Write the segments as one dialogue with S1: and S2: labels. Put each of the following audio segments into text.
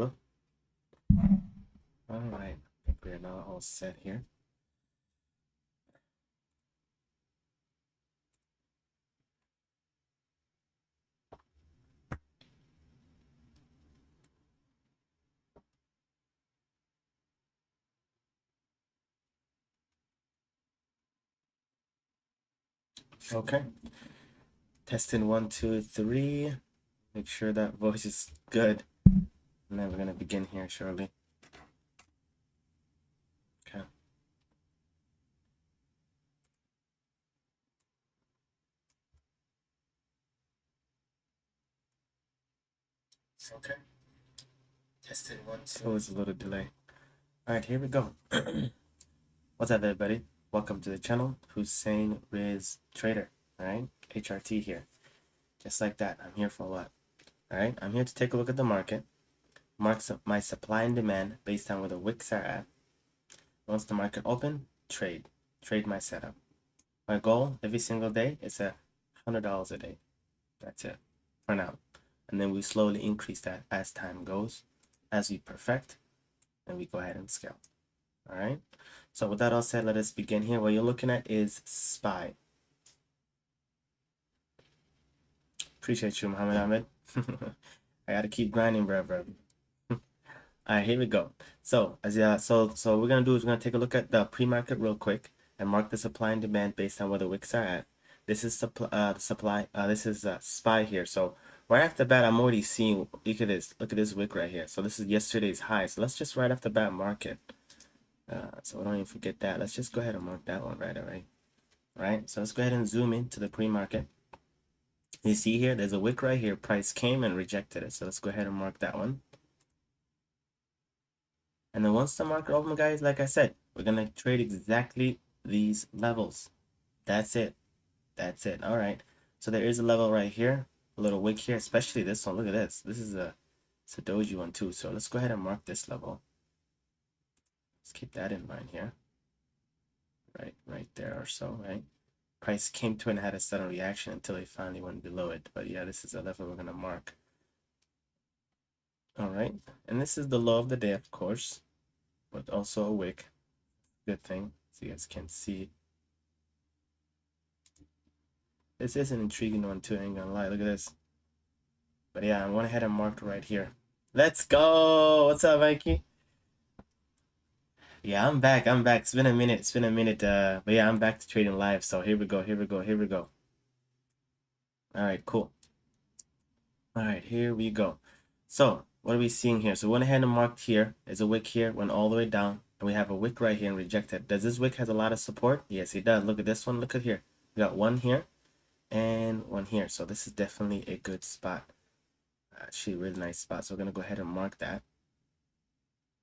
S1: Hello? All right. I think we're now all set here. Okay. Testing 1, 2, 3. Make sure that voice is good. And then we're gonna begin here shortly. Okay. Okay. Testing 1, 2. Always a little delay. All right, here we go. What's up, everybody? Welcome to the channel. Hussein Riz Trader. All right, HRT here. Just like that. I'm here for what? All right, I'm here to take a look at the market. Marks up my supply and demand based on where the wicks are at. Once the market open, trade. Trade my setup. My goal every single day is $100 a day. That's it for now. And then we slowly increase that as time goes, as we perfect, and we go ahead and scale. All right. So with that all said, let us begin here. What you're looking at is SPY. Appreciate you, Muhammad Ahmed. I gotta keep grinding, bro. All right, here we go. So so we're gonna do is we're gonna take a look at the pre-market real quick and mark the supply and demand based on where the wicks are at. This is supply. This is SPY here. So right off the bat, I'm already seeing. Look at this. Look at this wick right here. So this is yesterday's high. So let's just right off the bat mark it. So we don't even forget that. Let's just go ahead and mark that one right away. All right. So let's go ahead and zoom in to the pre-market. You see here, there's a wick right here. Price came and rejected it. So let's go ahead and mark that one. And then once the market open, guys, like I said, we're gonna trade exactly these levels. That's it. That's it. All right. So there is a level right here, a little wick here, especially this one. Look at this. This is it's a doji one too. So let's go ahead and mark this level. Let's keep that in mind here. Right there or so, right? Price came to and had a sudden reaction until it finally went below it. But yeah, this is a level we're gonna mark. All right. And this is the low of the day, of course, but also a wick. Good thing, so you guys can see. This is an intriguing one too, I ain't gonna lie. Look at this. But yeah, I went ahead and marked right here. Let's go! What's up, Mikey? Yeah, I'm back. I'm back. It's been a minute. It's been a minute. But yeah, I'm back to trading live. So here we go. Here we go. Here we go. All right, cool. All right, here we go. So what are we seeing here? So we went ahead and marked here. There's a wick here, went all the way down, and we have a wick right here and rejected. Does this wick has a lot of support? Yes, it does. Look at this one. Look at here. We got one here and one here. So this is definitely a good spot. Actually, really nice spot. So we're gonna go ahead and mark that.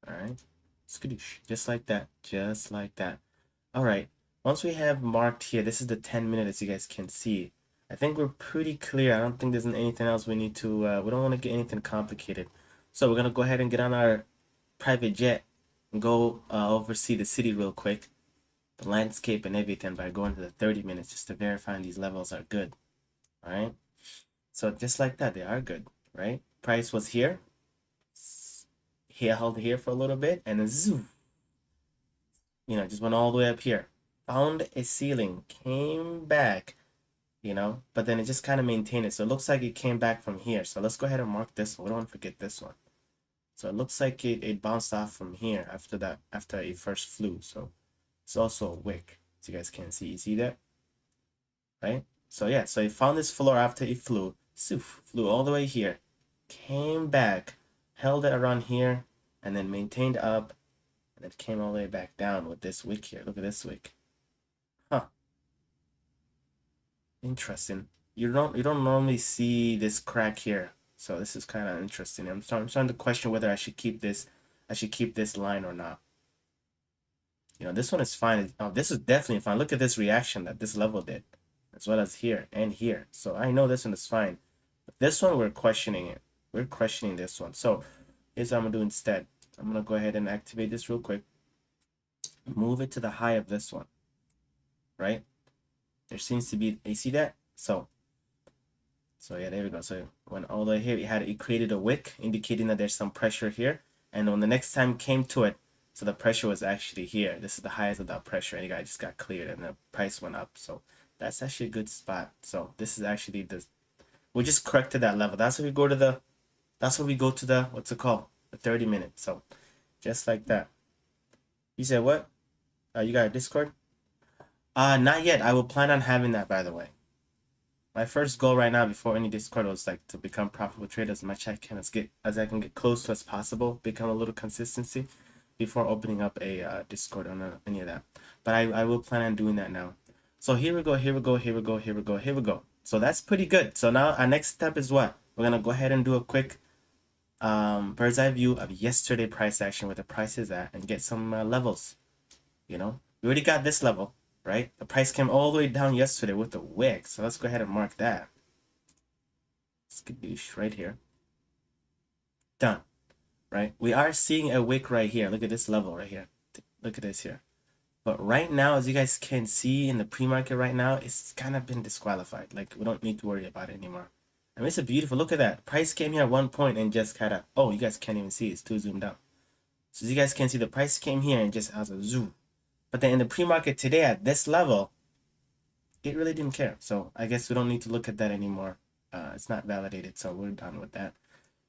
S1: All right, skadoosh, just like that, just like that. All right, once we have marked here, this is the 10 minute, as you guys can see. I think we're pretty clear. I don't think there's anything else we need to. We don't want to get anything complicated. So we're gonna go ahead and get on our private jet and go oversee the city real quick, the landscape and everything by going to the 30 minutes just to verify these levels are good. All right. So just like that, they are good, right? Price was here. He held here for a little bit and then zoom, just went all the way up here. Found a ceiling, came back, but then it just kind of maintained it. So it looks like it came back from here. So let's go ahead and mark this one. We don't want to forget this one. So it looks like it bounced off from here after that, after it first flew. So it's also a wick, as you guys can see. You see that? Right? So yeah, so it found this floor after it flew. Flew all the way here. Came back, held it around here, and then maintained up, and then came all the way back down with this wick here. Look at this wick. Huh. Interesting. You don't normally see this crack here. So this is kind of interesting. I'm starting to question whether I should keep this line or not. This one is fine. Oh, this is definitely fine. Look at this reaction that this level did, as well as here and here. So I know this one is fine. But this one, we're questioning it. We're questioning this one. So here's what I'm gonna do instead. I'm gonna go ahead and activate this real quick. Move it to the high of this one, right? There seems to be, you see that? So So yeah, there we go. So it went all the way here. It created a wick, indicating that there's some pressure here. And when the next time came to it, so the pressure was actually here. This is the highest of that pressure, and it just got cleared, and the price went up. So that's actually a good spot. So this is actually we just corrected that level. That's when we go to the what's it called? The 30 minutes. So just like that. You said what? You got a Discord? Not yet. I will plan on having that, by the way. My first goal right now before any Discord was like to become profitable trader as much as I can get close to as possible, become a little consistency before opening up a Discord or any of that. But I will plan on doing that now. So here we go, here we go, here we go, here we go, here we go. So that's pretty good. So now our next step is what? We're gonna go ahead and do a quick bird's eye view of yesterday price action, where the price is at, and get some levels. You know, we already got this level, right? The price came all the way down yesterday with the wick. So let's go ahead and mark that. Skadoosh right here. Done. Right? We are seeing a wick right here. Look at this level right here. Look at this here. But right now, as you guys can see in the pre-market right now, it's kind of been disqualified. Like, we don't need to worry about it anymore. I mean, it's a beautiful, look at that. Price came here at one point and just kind of, oh, you guys can't even see. It's too zoomed out. So as you guys can see, the price came here and just has a zoom. But then in the pre-market today at this level, it really didn't care. So I guess we don't need to look at that anymore. It's not validated, so we're done with that.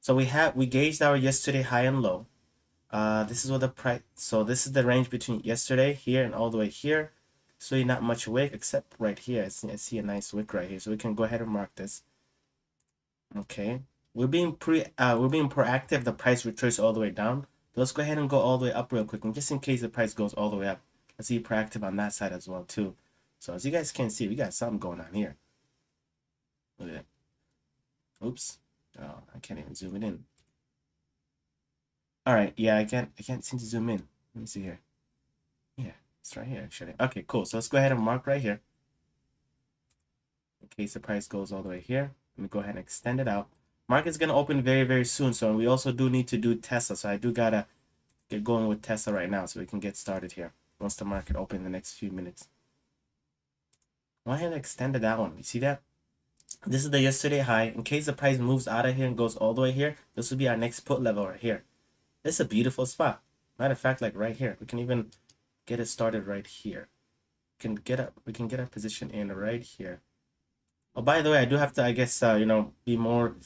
S1: So we gauged our yesterday high and low. This is what the price. So this is the range between yesterday here and all the way here. So not much wick except right here. I see a nice wick right here. So we can go ahead and mark this. Okay, we're being proactive. The price retraces all the way down. Let's go ahead and go all the way up real quick, and just in case the price goes all the way up, let's be proactive on that side as well too. So as you guys can see, we got something going on here. Look at it. Oops. Oh, I can't even zoom it in. All right, yeah, I can't seem to zoom in. Let me see here. Yeah, it's right here actually. Okay, cool. So let's go ahead and mark right here. In case the price goes all the way here, let me go ahead and extend it out. Market's gonna open very, very soon, so we also do need to do Tesla. So I do gotta get going with Tesla right now so we can get started here once the market opens in the next few minutes. Go ahead and extend that one. You see that? This is the yesterday high. In case the price moves out of here and goes all the way here, this will be our next put level right here. This is a beautiful spot. Matter of fact, like right here, we can even get it started right here. We can get our position in right here. Oh, by the way, I do have to, I guess, be more,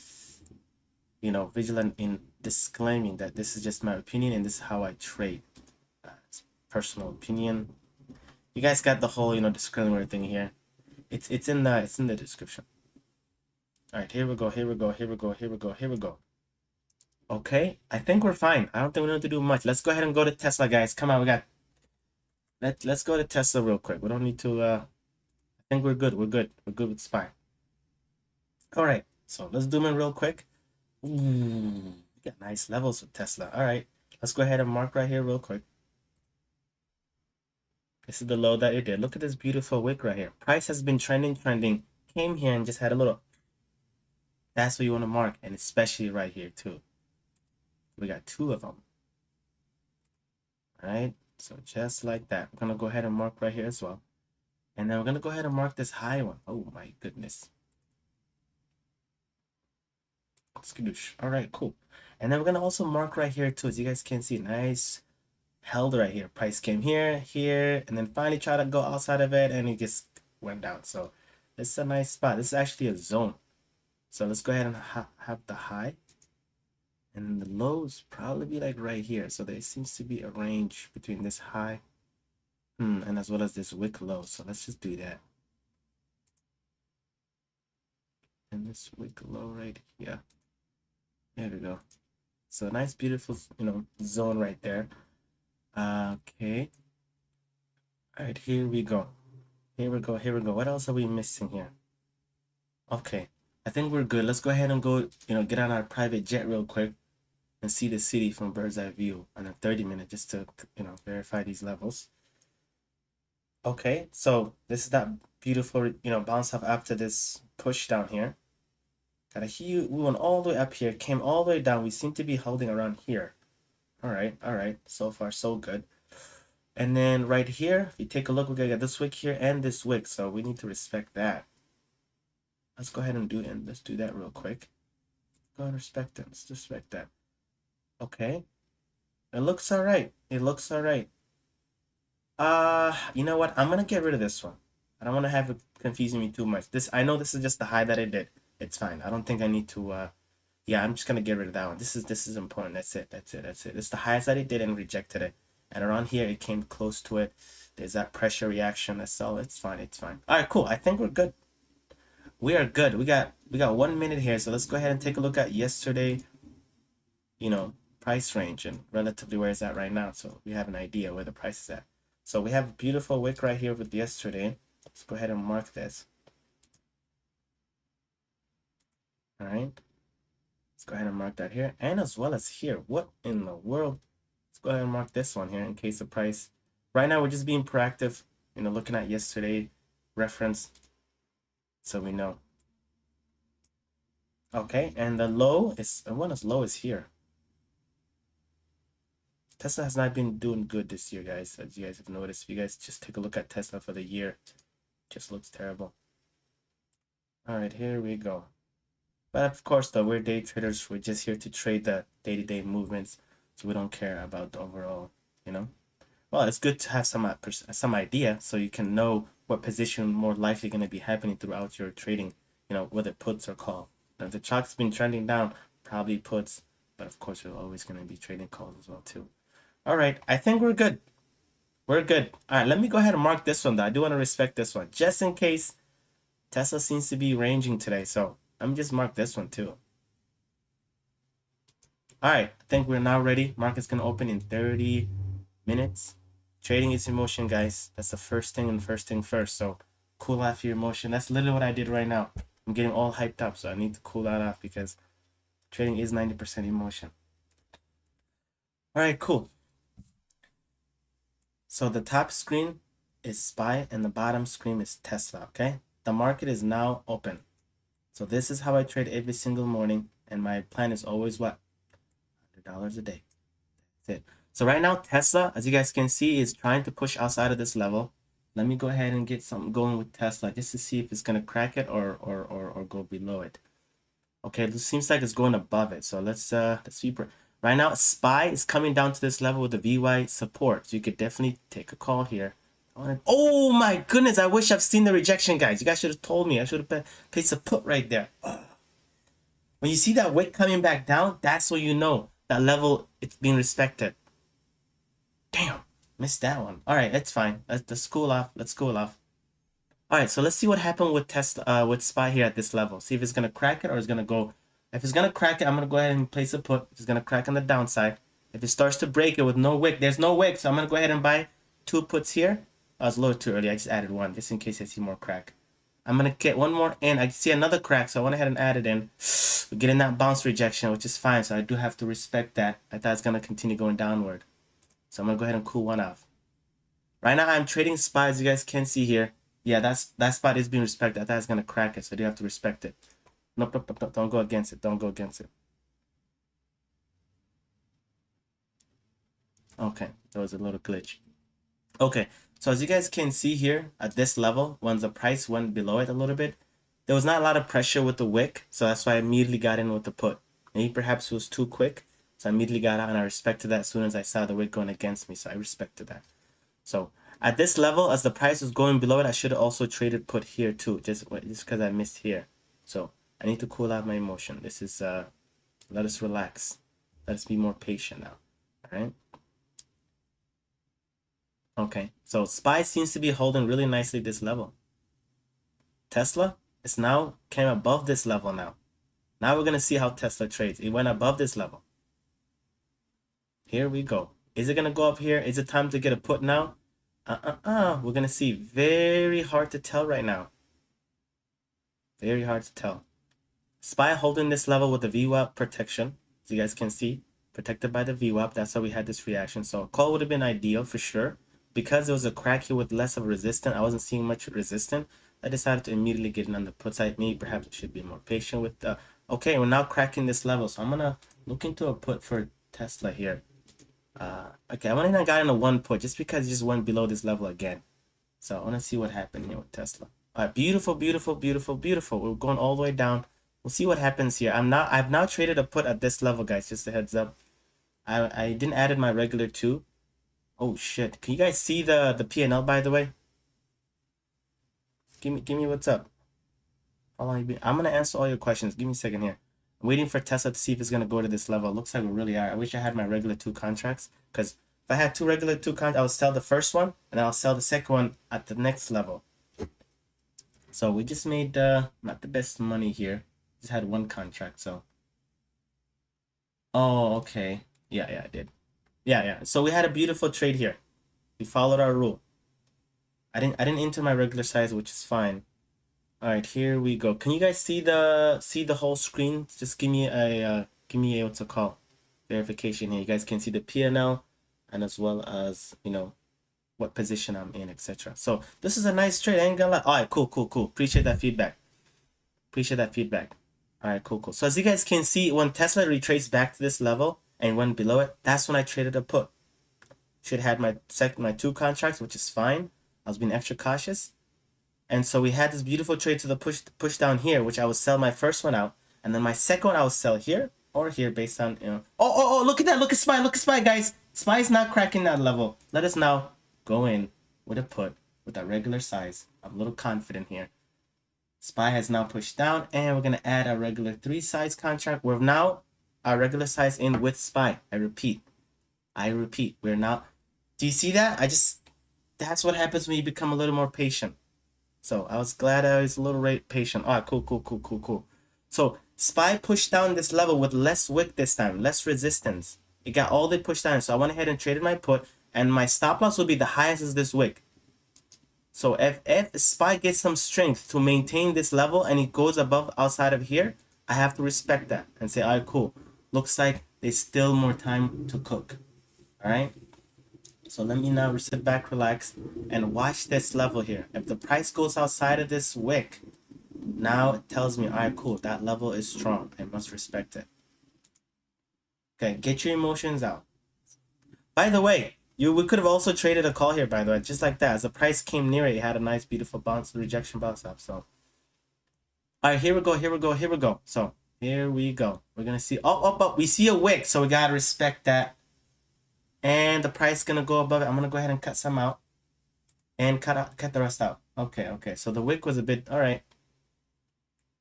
S1: vigilant in disclaiming that this is just my opinion and this is how I trade. It's personal opinion. You guys got the whole, disclaimer thing here. It's in the description. All right, here we go, here we go, here we go, here we go, here we go. Okay, I think we're fine. I don't think we need to do much. Let's go ahead and go to Tesla, guys. Come on, let's go to Tesla real quick. We don't need to I think we're good. We're good. We're good with SPY. All right, so let's zoom in real quick. Ooh, we got nice levels with Tesla. All right, let's go ahead and mark right here real quick. This is the low that it did. Look at this beautiful wick right here. Price has been trending, came here and just had a little. That's what you want to mark, and especially right here too. We got two of them. All right, so just like that. We're gonna go ahead and mark right here as well. And then we're gonna go ahead and mark this high one. Oh my goodness. Skadoosh. All right, cool. And then we're gonna also mark right here too, as you guys can see, nice held right here. Price came here, and then finally tried to go outside of it, and it just went down. So this is a nice spot. This is actually a zone. So let's go ahead and have the high. And the lows probably be like right here. So there seems to be a range between this high and as well as this wick low. So let's just do that. And this wick low right here. There we go. So nice, beautiful, zone right there. Okay. All right, here we go. Here we go. Here we go. What else are we missing here? Okay. I think we're good. Let's go ahead and go, get on our private jet real quick and see the city from bird's eye view on a 30-minute just to, verify these levels. Okay, so this is that beautiful, bounce off after this push down here. Got a huge, we went all the way up here, came all the way down. We seem to be holding around here. All right. So far, so good. And then right here, if you take a look, we got this wick here and this wick. So we need to respect that. let's go ahead and let's do that real quick. Go and respect it. Let's respect that. Okay. It looks all right. It looks all right. You know what? I'm gonna get rid of this one. I don't want to have it confusing me too much. I know this is just the high that I did. It's fine. I don't think I need to yeah, I'm just gonna get rid of that one. This is important. That's it. That's it. That's it. It's the highest that it did and rejected it. And around here it came close to it. There's that pressure reaction. That's all. It's fine. It's fine. All right, cool. I think we're good. We are good. We got 1 minute here. So let's go ahead and take a look at yesterday, you know, price range and relatively where it's at right now. So we have an idea where the price is at. So we have a beautiful wick right here with yesterday. Let's go ahead and mark this. All right. Let's go ahead and mark that here. And as well as here. What in the world? Let's go ahead and mark this one here in case the price. Right now, we're just being proactive, you know, looking at yesterday reference. So we know. Okay. And the low is, one as low as here. Tesla has not been doing good this year, guys. As you guys have noticed, if you guys just take a look at Tesla for the year, it just looks terrible. All right, here we go. But of course, though, we're day traders. We're just here to trade the day-to-day movements, so we don't care about the overall, you know. Well, it's good to have some idea, so you can know what position more likely going to be happening throughout your trading, you know, whether puts or call. Now, if the chalk's been trending down, probably puts, but of course, we're always going to be trading calls as well too. All right, I think we're good. We're good. All right, let me go ahead and mark this one, though. I do want to respect this one, just in case Tesla seems to be ranging today. So let me just mark this one, too. All right, I think we're now ready. Market's going to open in 30 minutes. Trading is emotion, guys. That's the first thing and first thing first. So cool off your emotion. That's literally what I did right now. I'm getting all hyped up, so I need to cool that off because trading is 90% emotion. All right, cool. So the top screen is SPY and the bottom screen is Tesla, okay? The market is now open. So this is how I trade every single morning, and my plan is always what? $100 a day. That's it. So right now, Tesla, as you guys can see, is trying to push outside of this level. Let me go ahead and get something going with Tesla just to see if it's going to crack it or go below it. Okay, it seems like it's going above it. So let's see. Right now, SPY is coming down to this level with the VY support. So you could definitely take a call here. Oh my goodness, I wish I've seen the rejection, guys. You guys should have told me. I should have placed a put right there. When you see that wick coming back down, that's when you know that level, it's being respected. Damn, missed that one. All right, that's fine. Let's cool off. Let's cool off. All right, so let's see what happened with with SPY here at this level. See if it's gonna crack it or it's gonna go. If it's gonna crack it, I'm gonna go ahead and place a put. If it's gonna crack on the downside. If it starts to break it with no wick, there's no wick, so I'm gonna go ahead and buy 2 puts here. I was a little too early. I just added 1 just in case I see more crack. I'm gonna get 1 more in. I see another crack, so I went ahead and added in. We're getting that bounce rejection, which is fine. So I do have to respect that. I thought it's gonna continue going downward. So I'm gonna go ahead and cool 1 off. Right now I'm trading SPY, as you guys can see here. Yeah, that spot is being respected. I thought it's gonna crack it, so I do have to respect it. Nope, nope, nope, nope. Don't go against it. Don't go against it. Okay, that was a little glitch. Okay, so as you guys can see here at this level, when the price went below it a little bit, there was not a lot of pressure with the wick, so that's why I immediately got in with the put. Maybe perhaps it was too quick, so I immediately got out and I respected that as soon as I saw the wick going against me, so I respected that. So at this level, as the price was going below it, I should have also traded put here too, just because I missed here. So I need to cool out my emotion. This is let us relax. Let us be more patient now. All right. Okay, so SPY seems to be holding really nicely this level. Tesla is now came above this level now. Now we're gonna see how Tesla trades. It went above this level. Here we go. Is it gonna go up here? Is it time to get a put now? We're gonna see. Very hard to tell right now. Very hard to tell. SPY holding this level with the VWAP protection. As you guys can see, protected by the VWAP. That's why we had this reaction. So a call would have been ideal for sure. Because there was a crack here with less of a resistance, I wasn't seeing much resistance. I decided to immediately get in on the put side. Maybe perhaps I should be more patient with the. Okay, we're now cracking this level. So I'm gonna look into a put for Tesla here. Okay, I went in and got in a 1 put just because it just went below this level again. So I want to see what happened here with Tesla. All right, beautiful, beautiful, beautiful, beautiful. We're going all the way down. We'll see what happens here. I've now traded a put at this level, guys. Just a heads up. I didn't added my regular two. Oh shit. Can you guys see the P&L by the way? Give me what's up. How long you been? I'm gonna answer all your questions. Give me a second here. I'm waiting for Tesla to see if it's gonna go to this level. It looks like we really are. I wish I had my regular two contracts, because if I had two regular two contracts, I would sell the first one and I'll sell the second one at the next level. So we just made not the best money here. Just had one contract, so. Oh, okay. Yeah, I did. Yeah. So we had a beautiful trade here. We followed our rule. I didn't enter my regular size, which is fine. All right, here we go. Can you guys see the whole screen? Just give me a what's it called, verification here. You guys can see the P&L and as well as, you know, what position I'm in, etc. So this is a nice trade. I ain't gonna lie. All right, cool. Appreciate that feedback. All right, cool. So as you guys can see, when Tesla retraced back to this level and went below it, that's when I traded a put. Should have had my two contracts, which is fine. I was being extra cautious. And so we had this beautiful trade to the push down here, which I would sell my first one out, and then my second one I would sell here or here based on, you know. Oh, look at that. Look at SPY, guys. SPY is not cracking that level. Let us now go in with a put with a regular size. I'm a little confident here. SPY has now pushed down, and we're going to add a regular 3 size contract. We're now our regular size in with SPY. I repeat, we're now. Do you see that? That's what happens when you become a little more patient. So I was glad I was a little patient. All right, cool. So SPY pushed down this level with less wick this time, less resistance. It got all the push down. So I went ahead and traded my put, and my stop loss will be the highest as this wick. So if SPY gets some strength to maintain this level and it goes above outside of here, I have to respect that and say, all right, cool. Looks like there's still more time to cook. All right. So let me now sit back, relax, and watch this level here. If the price goes outside of this wick, now it tells me, all right, cool, that level is strong. I must respect it. Okay, get your emotions out. By the way, we could have also traded a call here, by the way, just like that. As the price came near it, it had a nice, beautiful bounce, rejection bounce up. So, all right, here we go. So, here we go. We're going to see, we see a wick, so we got to respect that. And the price is gonna go above it. I'm gonna go ahead and cut some out and cut the rest out. Okay. So the wick was a bit, all right.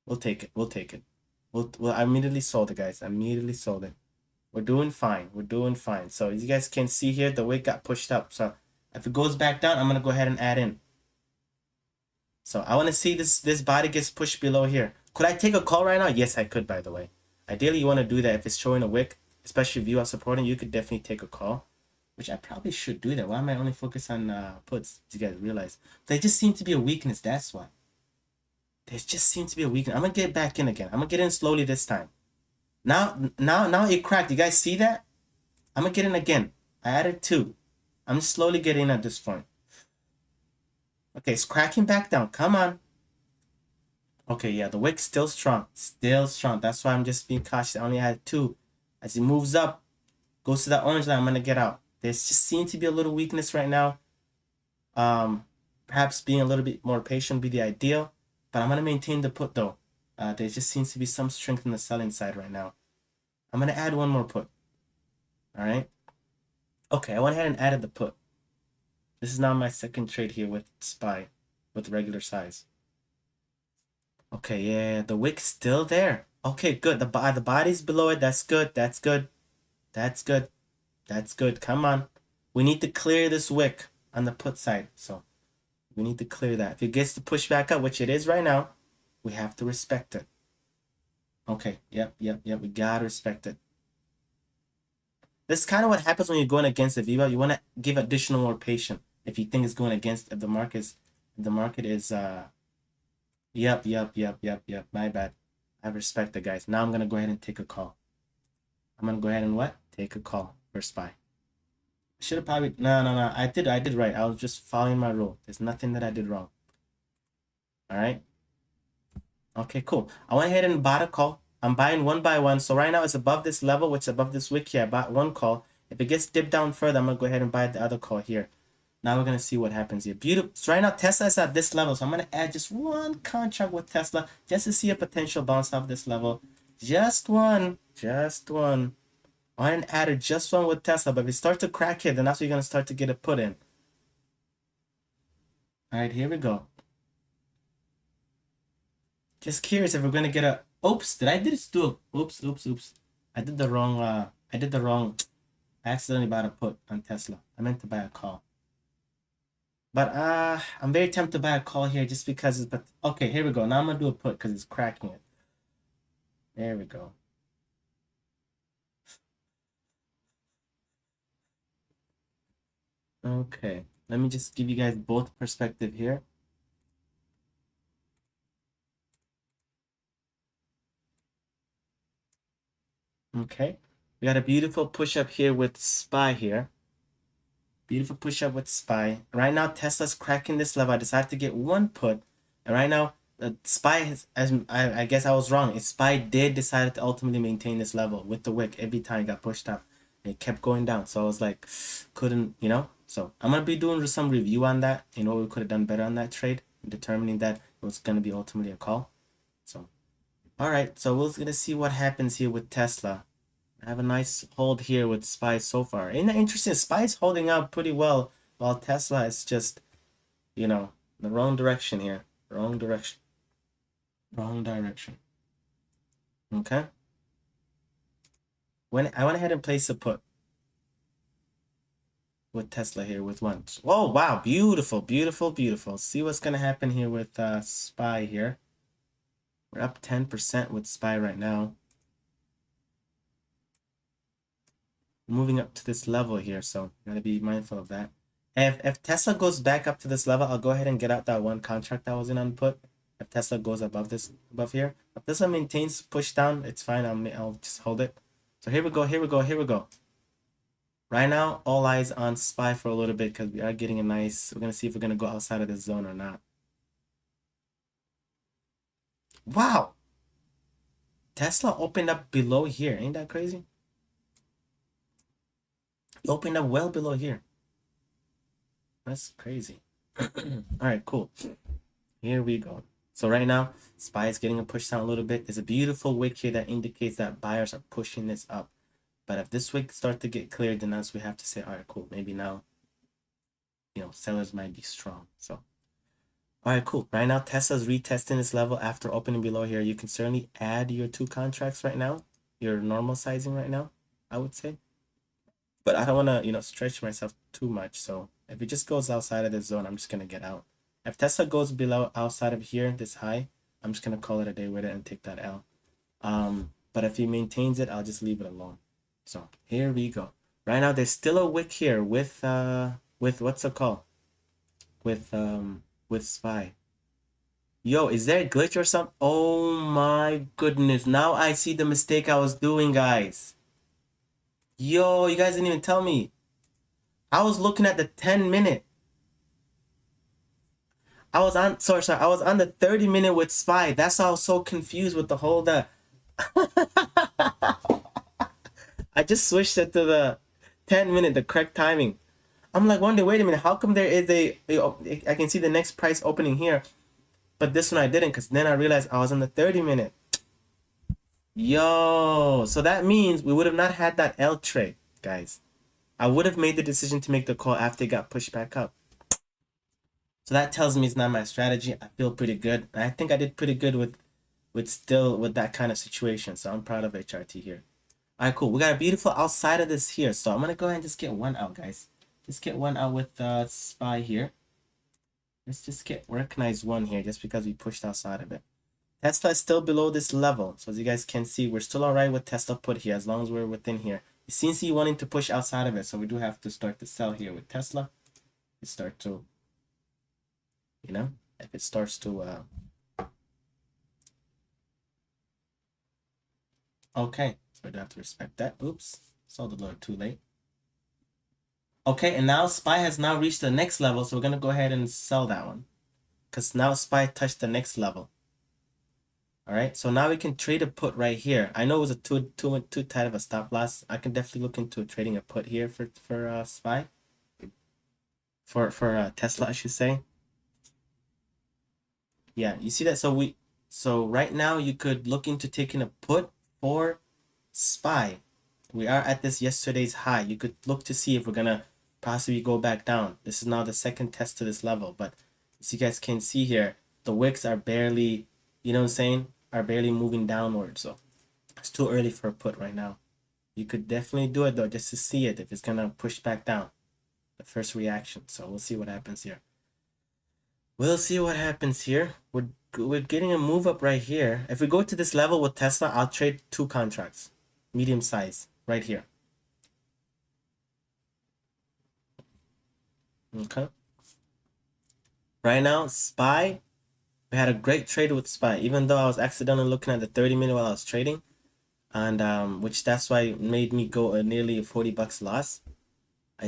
S1: We'll take it. I immediately sold it, guys. We're doing fine. So as you guys can see here, the wick got pushed up. So if it goes back down, I'm gonna go ahead and add in. So I want to see this body gets pushed below here. Could I take a call right now? Yes, I could, by the way. Ideally, you want to do that if it's showing a wick, especially if you are supporting. You could definitely take a call. Which I probably should do that. Why am I only focused on puts? You guys realize they just seem to be a weakness. That's why. There just seems to be a weakness. I'm gonna get back in again. I'm gonna get in slowly this time. Now it cracked. You guys see that? I'm gonna get in again. I added 2. I'm just slowly getting in at this point. Okay, it's cracking back down. Come on. Okay, yeah, the wick's still strong. That's why I'm just being cautious. I only had 2. As it moves up, goes to that orange line, I'm gonna get out. There just seems to be a little weakness right now. Perhaps being a little bit more patient would be the ideal, but I'm going to maintain the put though. There just seems to be some strength in the selling side right now. I'm going to add one more put. All right. Okay, I went ahead and added the put. This is now my second trade here with SPY, with regular size. Okay, yeah, the wick's still there. Okay, good. The body's below it. That's good. Come on. We need to clear this wick on the put side. So we need to clear that. If it gets to push back up, which it is right now, we have to respect it. Okay. Yep. We gotta respect it. This is kind of what happens when you're going against the VWAP. You want to give additional more patience if you think it's going against, if the market is Yep. My bad. I respect it, guys. Now I'm gonna go ahead and take a call. I'm gonna go ahead and what? Take a call for SPY. Should have probably no. I did right. I was just following my rule. There's nothing that I did wrong. All right. Okay, cool. I went ahead and bought a call. I'm buying one by one. So right now it's above this level, which is above this wick here. I bought one call. If it gets dipped down further, I'm gonna go ahead and buy the other call here. Now we're gonna see what happens here. Beautiful. So right now Tesla is at this level, so I'm gonna add just one contract with Tesla just to see a potential bounce off this level. Just one. Just one. I didn't add just one with Tesla, but if we start to crack it, then that's what you're gonna start to get a put in. All right, here we go. Just curious if we're gonna get a. Oops! Did I just do a? Oops! Oops! Oops! I did the wrong. I did the wrong. I accidentally bought a put on Tesla. I meant to buy a call. But I'm very tempted to buy a call here just because it's. But okay, here we go. Now I'm gonna do a put because it's cracking it. There we go. Okay, let me just give you guys both perspective here. Okay, we got a beautiful push up here with SPY here. Beautiful push up with SPY. Right now, Tesla's cracking this level. I decided to get one put, and right now, SPY has, as I guess I was wrong. SPY did decide to ultimately maintain this level with the wick every time it got pushed up. It kept going down, so I was like, couldn't, you know. So I'm gonna be doing some review on that. You know, we could have done better on that trade, determining that it was gonna be ultimately a call. So, all right. So we're gonna see what happens here with Tesla. I have a nice hold here with SPY so far. Ain't that interesting? SPY's holding up pretty well, while Tesla is just, you know, the wrong direction here. Wrong direction. Wrong direction. Okay. When I went ahead and placed a put with Tesla here with one. Oh wow, beautiful, beautiful, beautiful. See what's gonna happen here with SPY here. We're up 10% with SPY right now. Moving up to this level here, so gotta be mindful of that. If Tesla goes back up to this level, I'll go ahead and get out that one contract that was in on put. If Tesla goes above here, if Tesla maintains push down, it's fine. I'll just hold it. So here we go, here we go, here we go. Right now, all eyes on SPY for a little bit because we are getting a nice. We're gonna see if we're gonna go outside of this zone or not. Wow, Tesla opened up below here. Ain't that crazy? It opened up well below here. That's crazy. All right, cool. Here we go. So right now, SPY is getting a push down a little bit. There's a beautiful wick here that indicates that buyers are pushing this up. But if this wick starts to get cleared, then that's we have to say, all right, cool. Maybe now, you know, sellers might be strong. So, all right, cool. Right now, Tesla's retesting this level after opening below here. You can certainly add your 2 contracts right now, your normal sizing right now, I would say. But I don't want to, you know, stretch myself too much. So if it just goes outside of this zone, I'm just going to get out. If Tesla goes below outside of here, this high, I'm just going to call it a day with it and take that L. But if he maintains it, I'll just leave it alone. So here we go. Right now, there's still a wick here with what's it called? With SPY. Yo, is there a glitch or something? Oh my goodness. Now I see the mistake I was doing, guys. Yo, you guys didn't even tell me. I was looking at the 10-minute. I was on I was on the 30-minute with SPY. That's why I was so confused with the whole I just switched it to the 10-minute, the correct timing. I'm like wondering, wait a minute, how come there is I can see the next price opening here, but this one I didn't, because then I realized I was on the 30-minute. Yo, so that means we would have not had that L trade, guys. I would have made the decision to make the call after it got pushed back up. So that tells me it's not my strategy. I feel pretty good. And I think I did pretty good with that kind of situation. So I'm proud of HRT here. All right, cool. We got a beautiful outside of this here. So I'm going to go ahead and just get one out, guys. Just get one out with SPY here. Let's just recognize one here just because we pushed outside of it. Tesla is still below this level. So as you guys can see, we're still all right with Tesla put here as long as we're within here. It seems to be wanting to push outside of it. So we do have to start to sell here with Tesla. We start to, you know, if it starts to okay, so I do have to respect that. Oops, sold a little too late. Okay, and now SPY has now reached the next level, so we're gonna go ahead and sell that one, because now SPY touched the next level. All right, so now we can trade a put right here. I know it was a too tight of a stop loss. I can definitely look into trading a put here for SPY. for Tesla, I should say. Yeah, you see that? So right now you could look into taking a put for SPY. We are at this yesterday's high. You could look to see if we're gonna possibly go back down. This is now the second test to this level, but as you guys can see here, the wicks are barely, you know what I'm saying, are barely moving downward. So it's too early for a put right now. You could definitely do it though, just to see it if it's gonna push back down. The first reaction. So we'll see what happens here. We'll see what happens here. We're getting a move up right here. If we go to this level with Tesla, I'll trade 2 contracts, medium size, right here. Okay. Right now, SPY, we had a great trade with SPY, even though I was accidentally looking at the 30-minute while I was trading, and which that's why it made me go nearly a $40 loss.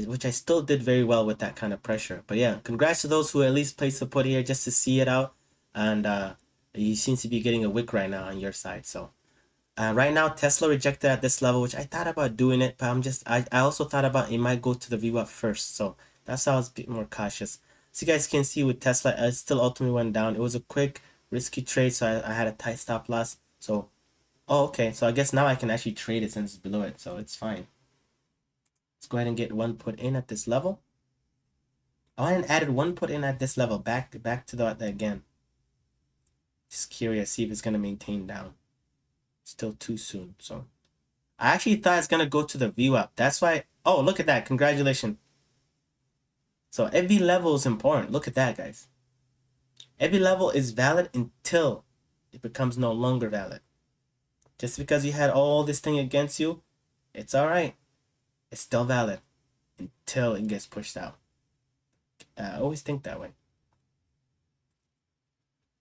S1: Which I still did very well with that kind of pressure. But yeah, congrats to those who at least placed a put here just to see it out. And you seem to be getting a wick right now on your side. So right now, Tesla rejected at this level, which I thought about doing it, but I also thought about it might go to the VWAP first. So that's why I was a bit more cautious. So you guys can see with Tesla, it still ultimately went down. It was a quick, risky trade, so I had a tight stop loss. So, oh, okay. So I guess now I can actually trade it since it's below it. So it's fine. Let's go ahead and get 1 put in at this level. I went and added 1 put in at this level. Back to that again. Just curious, see if it's gonna maintain down. Still too soon. So I actually thought it's gonna go to the VWAP. That's why. Oh, look at that! Congratulations. So every level is important. Look at that, guys. Every level is valid until it becomes no longer valid. Just because you had all this thing against you, it's all right. It's still valid until it gets pushed out. I always think that way.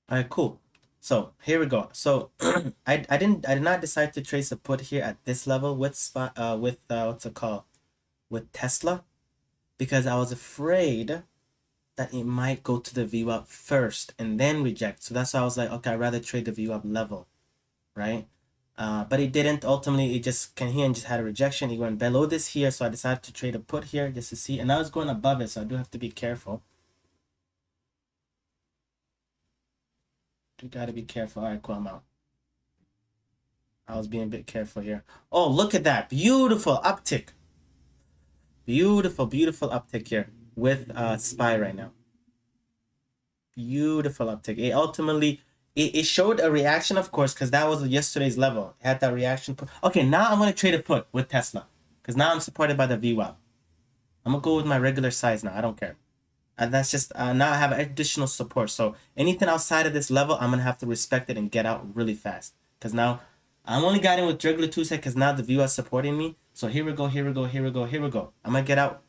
S1: All right, cool. So here we go. So I did not decide to trace a put here at this level with what's it called, with Tesla, because I was afraid that it might go to the VWAP first and then reject. So that's why I was like, okay, I'd rather trade the VWAP level, right? But it didn't. Ultimately, it just had a rejection. It went below this here, so I decided to trade a put here just to see. And now it's going above it, so I do have to be careful. You gotta be careful. All right, cool, I'm out. I was being a bit careful here. Oh, look at that. Beautiful uptick. Beautiful, beautiful uptick here with SPY right now. Beautiful uptick. It ultimately, it showed a reaction, of course, because that was yesterday's level. It had that reaction. Okay, now I'm going to trade a put with Tesla because now I'm supported by the VWAP. I'm going to go with my regular size now. I don't care. And that's just, now I have additional support. So anything outside of this level, I'm going to have to respect it and get out really fast. Because now I'm only got in with regular 2 sec because now the VWAP is supporting me. So here we go, here we go, here we go, here we go. I'm going to get out.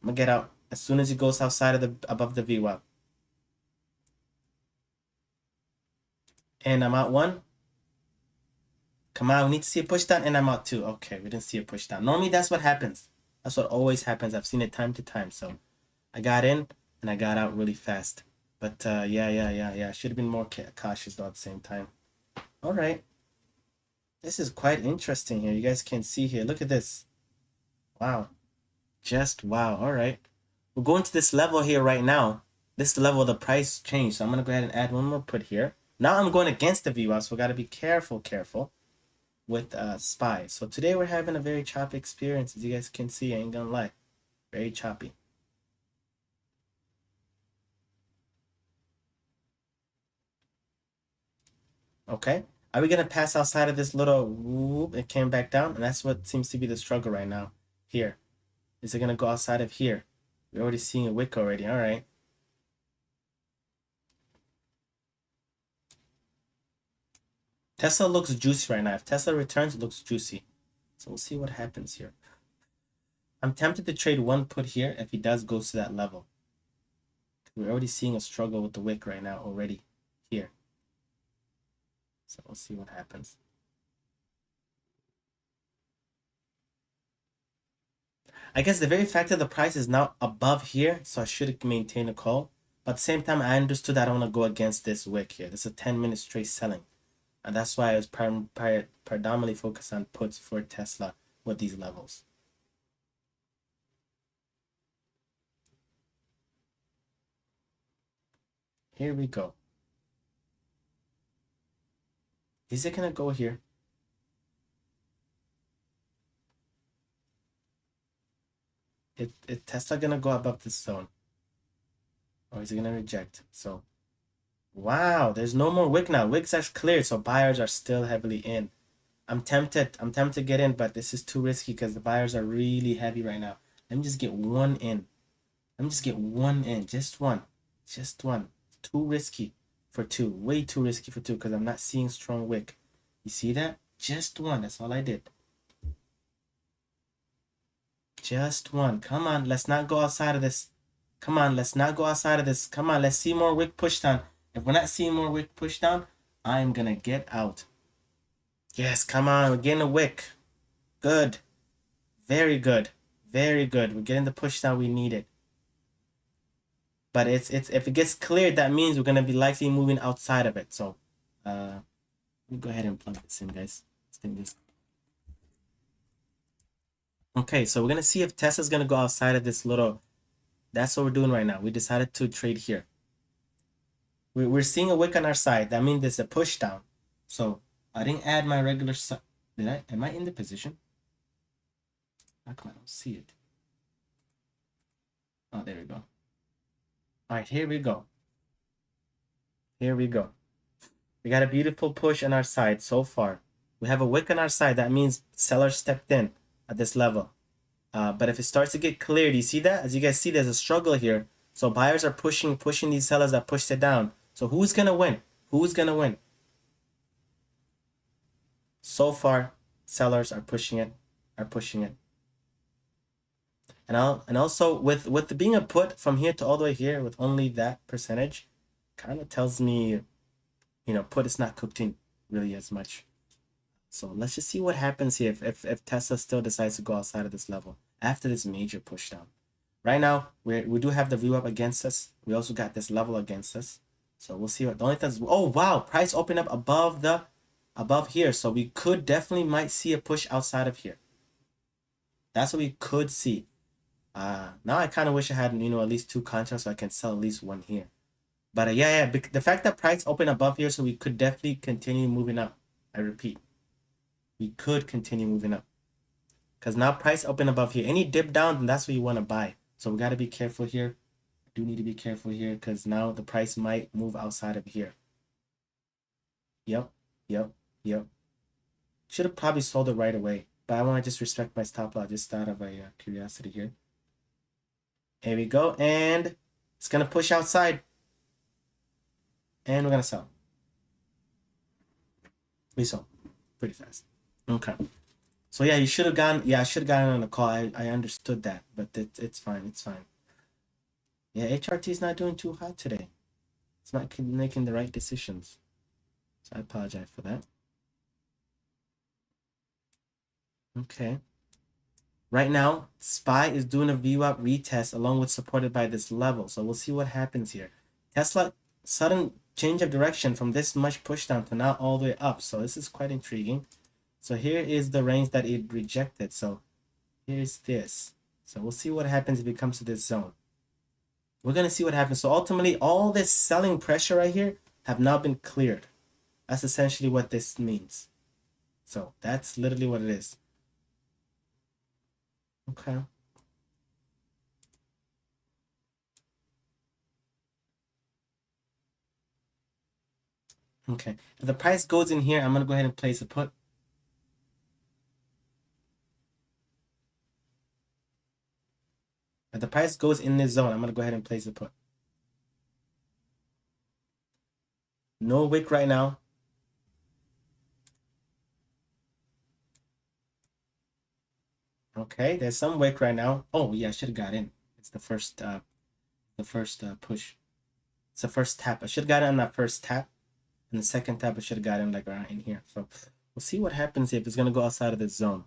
S1: I'm going to get out as soon as it goes outside of above the VWAP. And I'm out 1. Come on, we need to see a push down, and I'm out 2. Okay, we didn't see a push down. Normally, that's what happens. That's what always happens. I've seen it time to time. So I got in, and I got out really fast. But yeah. Should have been more cautious, though, at the same time. All right. This is quite interesting here. You guys can see here. Look at this. Wow. Just wow. All right. We're going to this level here right now. This is the level of the price change. So I'm going to go ahead and add 1 more put here. Now I'm going against the VWAP, so we got to be careful with SPY. So today we're having a very choppy experience, as you guys can see. I ain't gonna lie, very choppy. Okay, are we gonna pass outside of this little whoop? It came back down, and that's what seems to be the struggle right now. Here, is it gonna go outside of here? We're already seeing a wick already. All right. Tesla looks juicy right now. If Tesla returns, it looks juicy. So we'll see what happens here. I'm tempted to trade 1 put here if he does go to that level. We're already seeing a struggle with the wick right now already here. So we'll see what happens. I guess the very fact that the price is now above here, so I should maintain a call. But at the same time, I understood that I don't want to go against this wick here. This is a 10-minute straight selling. And that's why I was predominantly focused on puts for Tesla with these levels. Here we go. Is it gonna go here? Is Tesla gonna go above this zone? Or is it gonna reject? So, wow, there's no more wick now. Wicks are cleared, so buyers are still heavily in. I'm tempted. I'm tempted to get in, but this is too risky because the buyers are really heavy right now. Let me just get one in. Let me just get one in. Just one. Just one. Too risky for two. Way too risky for two because I'm not seeing strong wick. You see that? Just one. That's all I did. Just one. Come on. Let's not go outside of this. Come on. Let's not go outside of this. Come on. Let's see more wick push down. If we're not seeing more wick push down, I'm going to get out. Yes. Come on. We're getting a wick. Good. Very good. Very good. We're getting the push down we needed. But it's if it gets cleared, that means we're gonna be likely moving outside of it. So let me go ahead and plug this in, guys. Let's do this. Okay, so we're gonna see if Tesla's gonna go outside of this little. That's what we're doing right now. We decided to trade here. We're seeing a wick on our side. That means there's a push down. So I didn't add my regular side. Did I? Am I in the position? How come I don't see it? Oh, there we go. All right, here we go. Here we go. We got a beautiful push on our side so far. We have a wick on our side. That means seller stepped in at this level. But if it starts to get cleared, you see that? As you guys see, there's a struggle here. So buyers are pushing these sellers that pushed it down. So who's going to win? Who's going to win? So far, sellers are pushing it, And also with the being a put from here to all the way here with only that percentage, kind of tells me, put is not cooked in really as much. So let's just see what happens here if Tesla still decides to go outside of this level after this major push down. Right now, we do have the view up against us. We also got this level against us. So we'll see what the only thing is. Oh wow, price opened up above here. So we could definitely might see a push outside of here. That's what we could see. Now I kind of wish I had, at least two contracts so I can sell at least one here. But yeah, the fact that price opened above here, so we could definitely continue moving up. I repeat, we could continue moving up. Because now price open above here. Any dip down, then that's what you want to buy. So we got to be careful here. I do need to be careful here because now the price might move outside of here. Yep. Should have probably sold it right away. But I want to just respect my stop loss just out of a curiosity here. Here we go. And it's going to push outside. And we're going to sell. We sold pretty fast. Okay. So yeah, you should have gone. Yeah, I should have gotten on the call. I understood that, but it's fine. It's fine. Yeah, HRT is not doing too hot today. It's not making the right decisions. So I apologize for that. Okay. Right now, SPY is doing a VWAP retest along with supported by this level. So we'll see what happens here. Tesla, sudden change of direction from this much push down to now all the way up. So this is quite intriguing. So here is the range that it rejected. So here's this. So we'll see what happens if it comes to this zone. We're going to see what happens. So ultimately, all this selling pressure right here have now been cleared. That's essentially what this means. So that's literally what it is. Okay. Okay. If the price goes in here, I'm going to go ahead and place a put. If the price goes in this zone, I'm going to go ahead and place a put. No wick right now. Okay, there's some wick right now. Oh yeah, I should have got in. It's the first push. It's the first tap. I should have got in on that first tap. And the second tap, I should have got in like around in here. So we'll see what happens if it's going to go outside of this zone.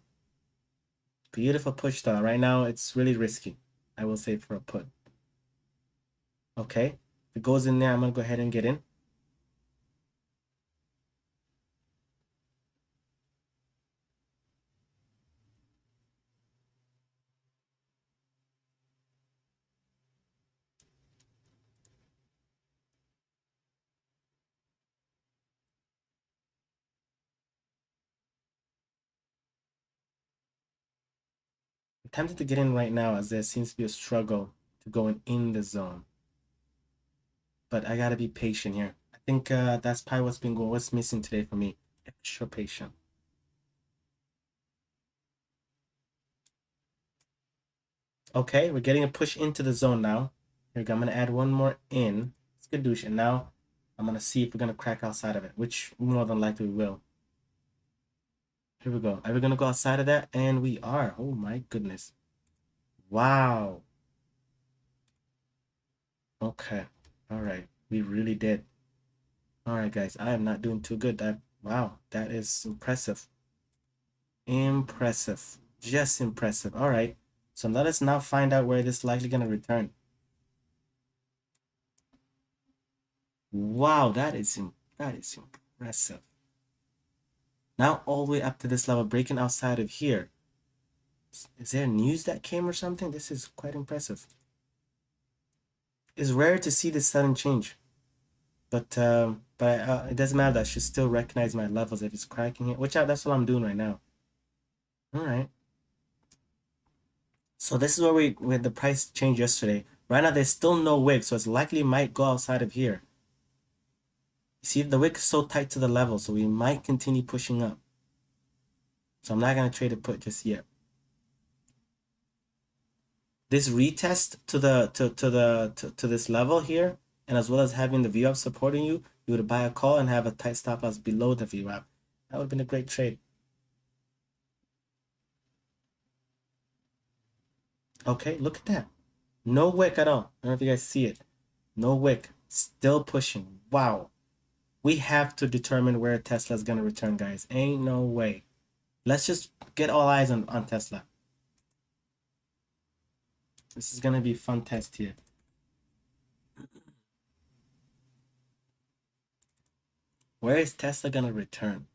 S1: Beautiful push though. Right now, it's really risky. I will say for a put. Okay. If it goes in there, I'm going to go ahead and get in. I'm tempted to get in right now as there seems to be a struggle to going in the zone. But I gotta be patient here. I think that's probably what's missing today for me. Extra patient. Okay, we're getting a push into the zone now. Here we go. I'm gonna add one more in. It's good douche. And now I'm gonna see if we're gonna crack outside of it, which more than likely we will. Here we go. Are we gonna go outside of that? And we are. Oh my goodness. Wow. Okay. All right. We really did. All right, guys. I am not doing too good. Wow, that is impressive. Impressive. Just impressive. All right. So let us now find out where this is likely gonna return. Wow, that is impressive. Now all the way up to this level, breaking outside of here. Is there news that came or something? This is quite impressive. It's rare to see this sudden change. But it doesn't matter. I should still recognize my levels if it's cracking it. Which that's what I'm doing right now. All right. So this is where we had the price change yesterday. Right now there's still no wick, so it's likely might go outside of here. You see, the wick is so tight to the level, so we might continue pushing up. So I'm not gonna trade a put just yet. This retest to this level here, and as well as having the VWAP supporting you, you would buy a call and have a tight stop loss below the VWAP. That would have been a great trade. Okay, look at that. No wick at all. I don't know if you guys see it. No wick. Still pushing. Wow. We have to determine where Tesla's gonna return, guys. Ain't no way. Let's just get all eyes on Tesla. This is gonna be a fun test here. Where is Tesla gonna return?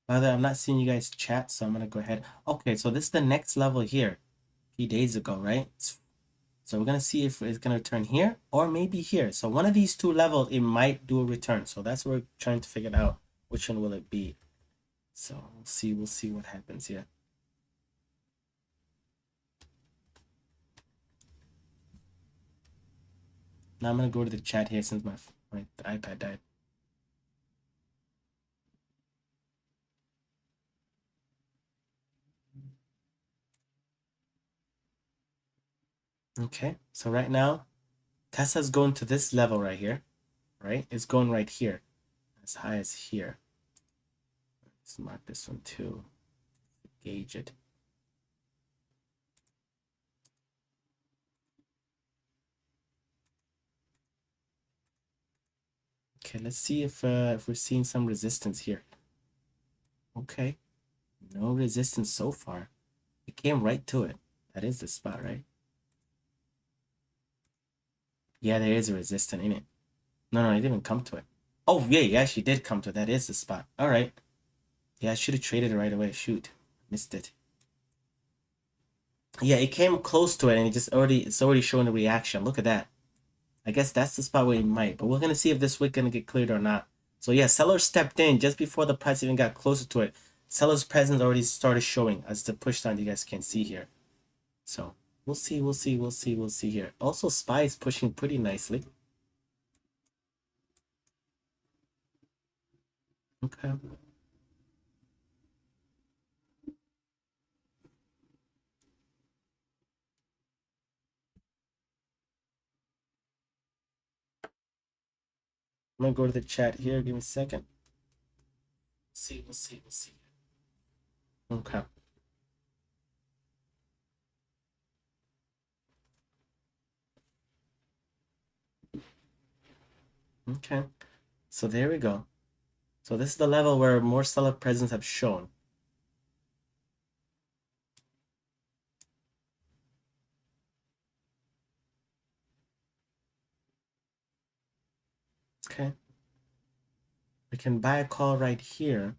S1: By the way, I'm not seeing you guys chat, so I'm gonna go ahead. Okay, so this is the next level here. A few days ago, right? So we're gonna see if it's gonna return here or maybe here. So one of these two levels, it might do a return. So that's what we're trying to figure out. Which one will it be? So we'll see what happens here. Now I'm gonna go to the chat here since my iPad died. Okay, so right now, Tesla's going to this level right here, right? It's going right here, as high as here. Let's mark this one too, gauge it. Okay, let's see if we're seeing some resistance here. Okay, no resistance so far. It came right to it. That is the spot, right? Yeah, there is a resistance in it. No, it didn't even come to it. Oh, yeah, it actually did come to it. That is the spot. All right. Yeah, I should have traded it right away. Shoot, missed it. Yeah, it came close to it, and it's already showing a reaction. Look at that. I guess that's the spot where it might, but we're gonna see if this wick gonna get cleared or not. So yeah, sellers stepped in just before the price even got closer to it. Seller's presence already started showing as the push down you guys can see here. So we'll see here. Also, SPY is pushing pretty nicely. Okay. I'm gonna go to the chat here. Give me a second. We'll see. Okay. Okay. So there we go. So this is the level where more seller presence have shown. Okay. We can buy a call right here.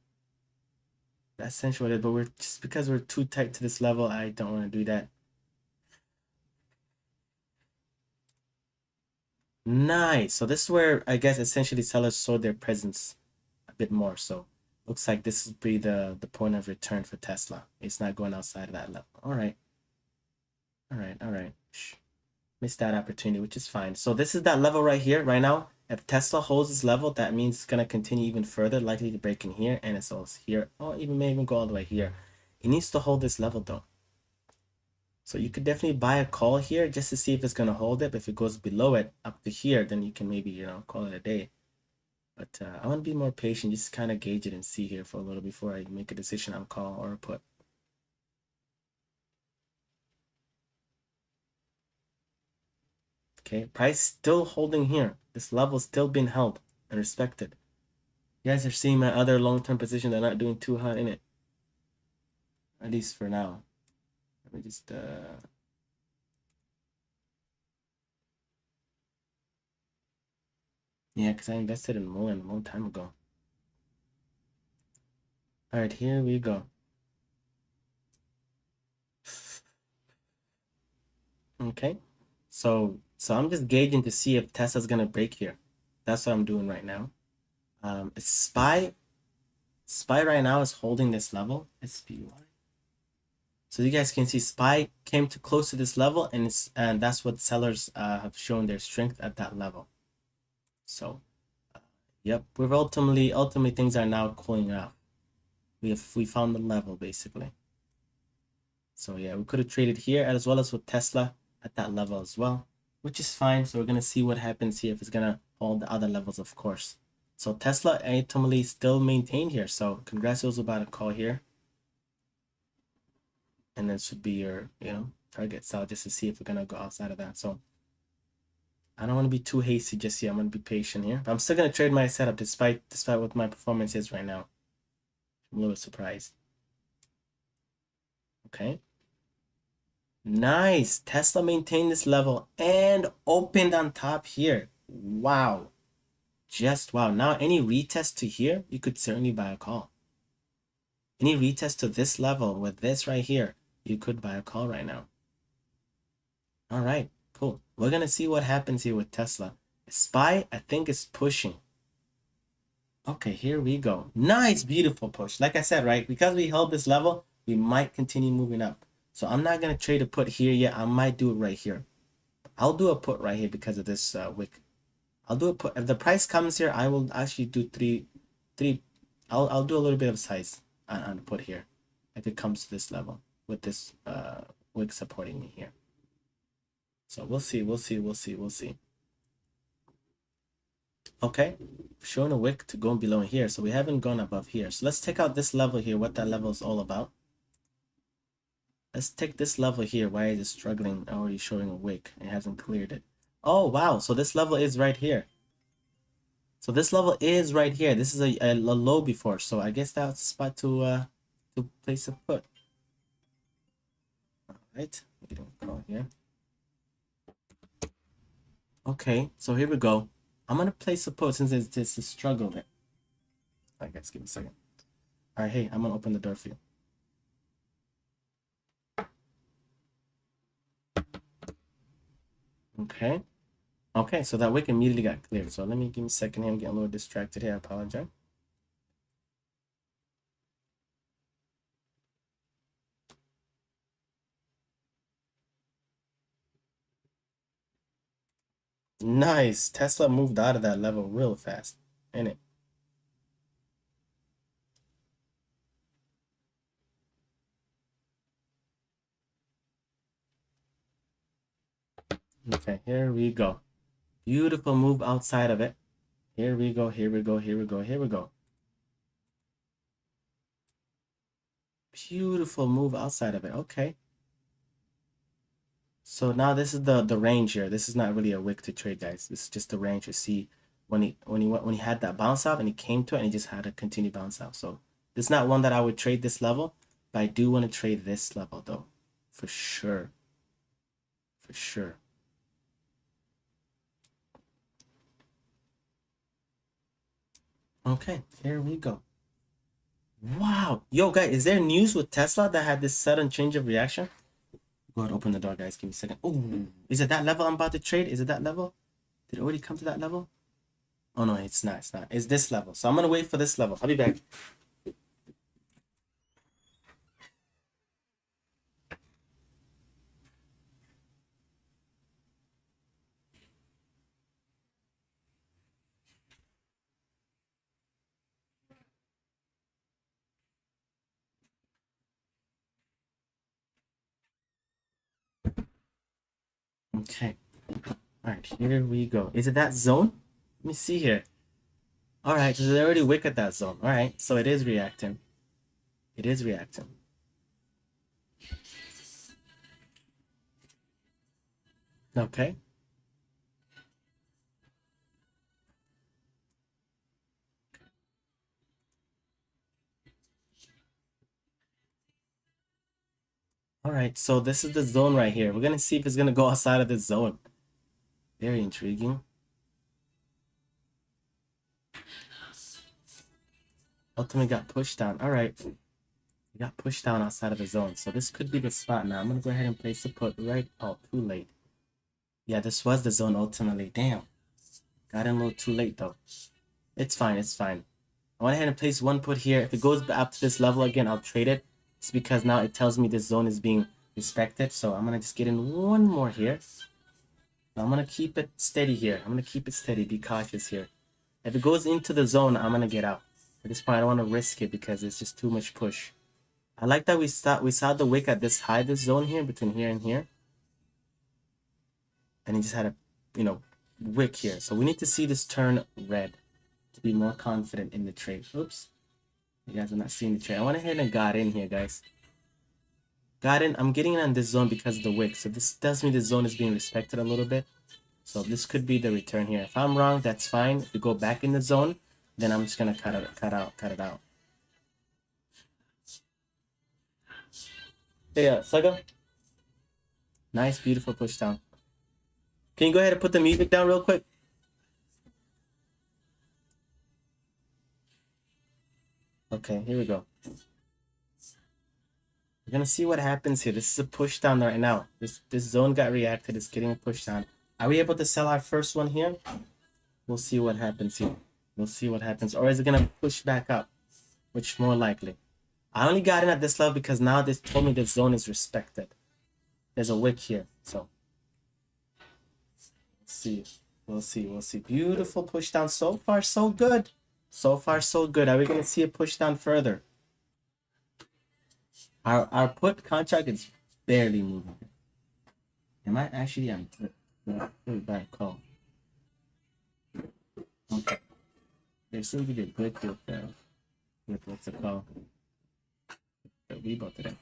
S1: That's essentially what it is, but we're just because we're too tight to this level, I don't want to do that. Nice. So this is where I guess essentially sellers sold their presence a bit more. So Looks like this would be the point of return for Tesla. It's not going outside of that level. All right. All right. All right. Shh. Missed that opportunity, which is fine. So this is that level right here, right now. If Tesla holds this level, that means it's going to continue even further, likely to break in here, and it's also here. Oh, even may even go all the way here. It needs to hold this level though. So you could definitely buy a call here just to see if it's going to hold it. But if it goes below it up to here, then you can maybe, you know, call it a day. But I want to be more patient, just kind of gauge it and see here for a little before I make a decision on call or put. Okay, price still holding here. This level still being held and respected. You guys are seeing my other long-term position. They're not doing too hot in it. At least for now. Let me just yeah, because I invested in Mullen a long time ago. All right, here we go. Okay, so I'm just gauging to see if Tesla's gonna break here. That's what I'm doing right now. SPY right now is holding this level. SPY. So you guys can see SPY came to close to this level, and that's what sellers have shown their strength at that level. So, yep, we've ultimately things are now cooling off. We found the level basically. So yeah, we could have traded here as well as with Tesla at that level as well, which is fine. So we're gonna see what happens here if it's gonna hold the other levels, of course. So Tesla ultimately still maintained here. So congrats those about a call here. And then should be your, you know, target sell just to see if we're gonna go outside of that. So I don't want to be too hasty just yet. I'm gonna be patient here. But I'm still gonna trade my setup despite what my performance is right now. I'm a little surprised. Okay. Nice. Tesla maintained this level and opened on top here. Wow. Just wow. Now any retest to here, you could certainly buy a call. Any retest to this level with this right here, you could buy a call right now. All right, cool. We're gonna see what happens here with Tesla. SPY, I think, is pushing. Okay, here we go. Nice, beautiful push. Like I said, right, because we held this level, we might continue moving up. So I'm not gonna trade a put here yet. I might do it right here. I'll do a put right here because of this wick. I'll do a put. If the price comes here, I will actually do three. I'll do a little bit of size on the put here if it comes to this level with this wick supporting me here. So we'll see. Okay, showing a wick to go below here, so we haven't gone above here. So let's take out this level here, what that level is all about. Let's take this level here. Why is it struggling? Already showing a wick. It hasn't cleared it. Oh, wow. So this level is right here. So this level is right here. This is a low before. So I guess that's the spot to place a put. All right. We don't call here. Okay. So here we go. I'm going to place a put since it's a struggle there. I guess give me a second. All right. Hey, I'm going to open the door for you. Okay. Okay, so that wick immediately got cleared. So let me give me a second here. I'm getting a little distracted here. I apologize. Nice. Tesla moved out of that level real fast, ain't it? Okay, here we go. Beautiful move outside of it. Here we go. Beautiful move outside of it. Okay. So now this is the range here. This is not really a wick to trade, guys. This is just the range to see when he had that bounce out and he came to it and he just had to continue bounce out. So this is not one that I would trade this level, but I do want to trade this level though, for sure. For sure. Okay, here we go. Wow. Yo, guys, is there news with Tesla that had this sudden change of reaction? Go ahead, open the door, guys. Give me a second. Oh, is it that level I'm about to trade? Is it that level? Did it already come to that level? Oh, no, it's not. It's not. It's this level. So I'm going to wait for this level. I'll be back. Okay. All right, here we go. Is it that zone? Let me see here. All right, so there's already wick at that zone. All right, so it is reacting. It is reacting. Okay. All right, so this is the zone right here. We're gonna see if it's gonna go outside of this zone. Very intriguing. Ultimately got pushed down. All right. We got pushed down outside of the zone. So this could be the spot now. I'm gonna go ahead and place the put right. Oh, too late. Yeah, this was the zone ultimately. Damn. Got in a little too late though. It's fine, it's fine. I went ahead and place one put here. If it goes up to this level again, I'll trade it. It's because now it tells me this zone is being respected. So I'm gonna just get in one more here. I'm gonna keep it steady here. I'm gonna keep it steady. Be cautious here. If it goes into the zone, I'm gonna get out. At this point, I don't want to risk it because it's just too much push. I like that we saw the wick at this high, this zone here, between here and here. And he just had a, wick here. So we need to see this turn red to be more confident in the trade. Oops. You guys are not seeing the trade. I went ahead and got in here, guys. Got in. I'm getting in on this zone because of the wick. So this tells me the zone is being respected a little bit. So this could be the return here. If I'm wrong, that's fine. If we go back in the zone, then I'm just gonna cut it out. Yeah, Saga. Nice, beautiful push down. Can you go ahead and put the music down real quick? Okay, here we go. We're gonna see what happens here. This is a push down right now. This zone got reacted. It's getting a push down. Are we able to sell our first one here? We'll see what happens here. We'll see what happens. Or is it gonna push back up? Which more likely? I only got in at this level because now this told me the zone is respected. There's a wick here, so let's see. We'll see. We'll see. Beautiful push down. So far, so good. So far, so good. Are we gonna see a push down further? Our put contract is barely moving. Am I actually on bad call? Okay. There seems to be a glitch with what's it called? The reboot today.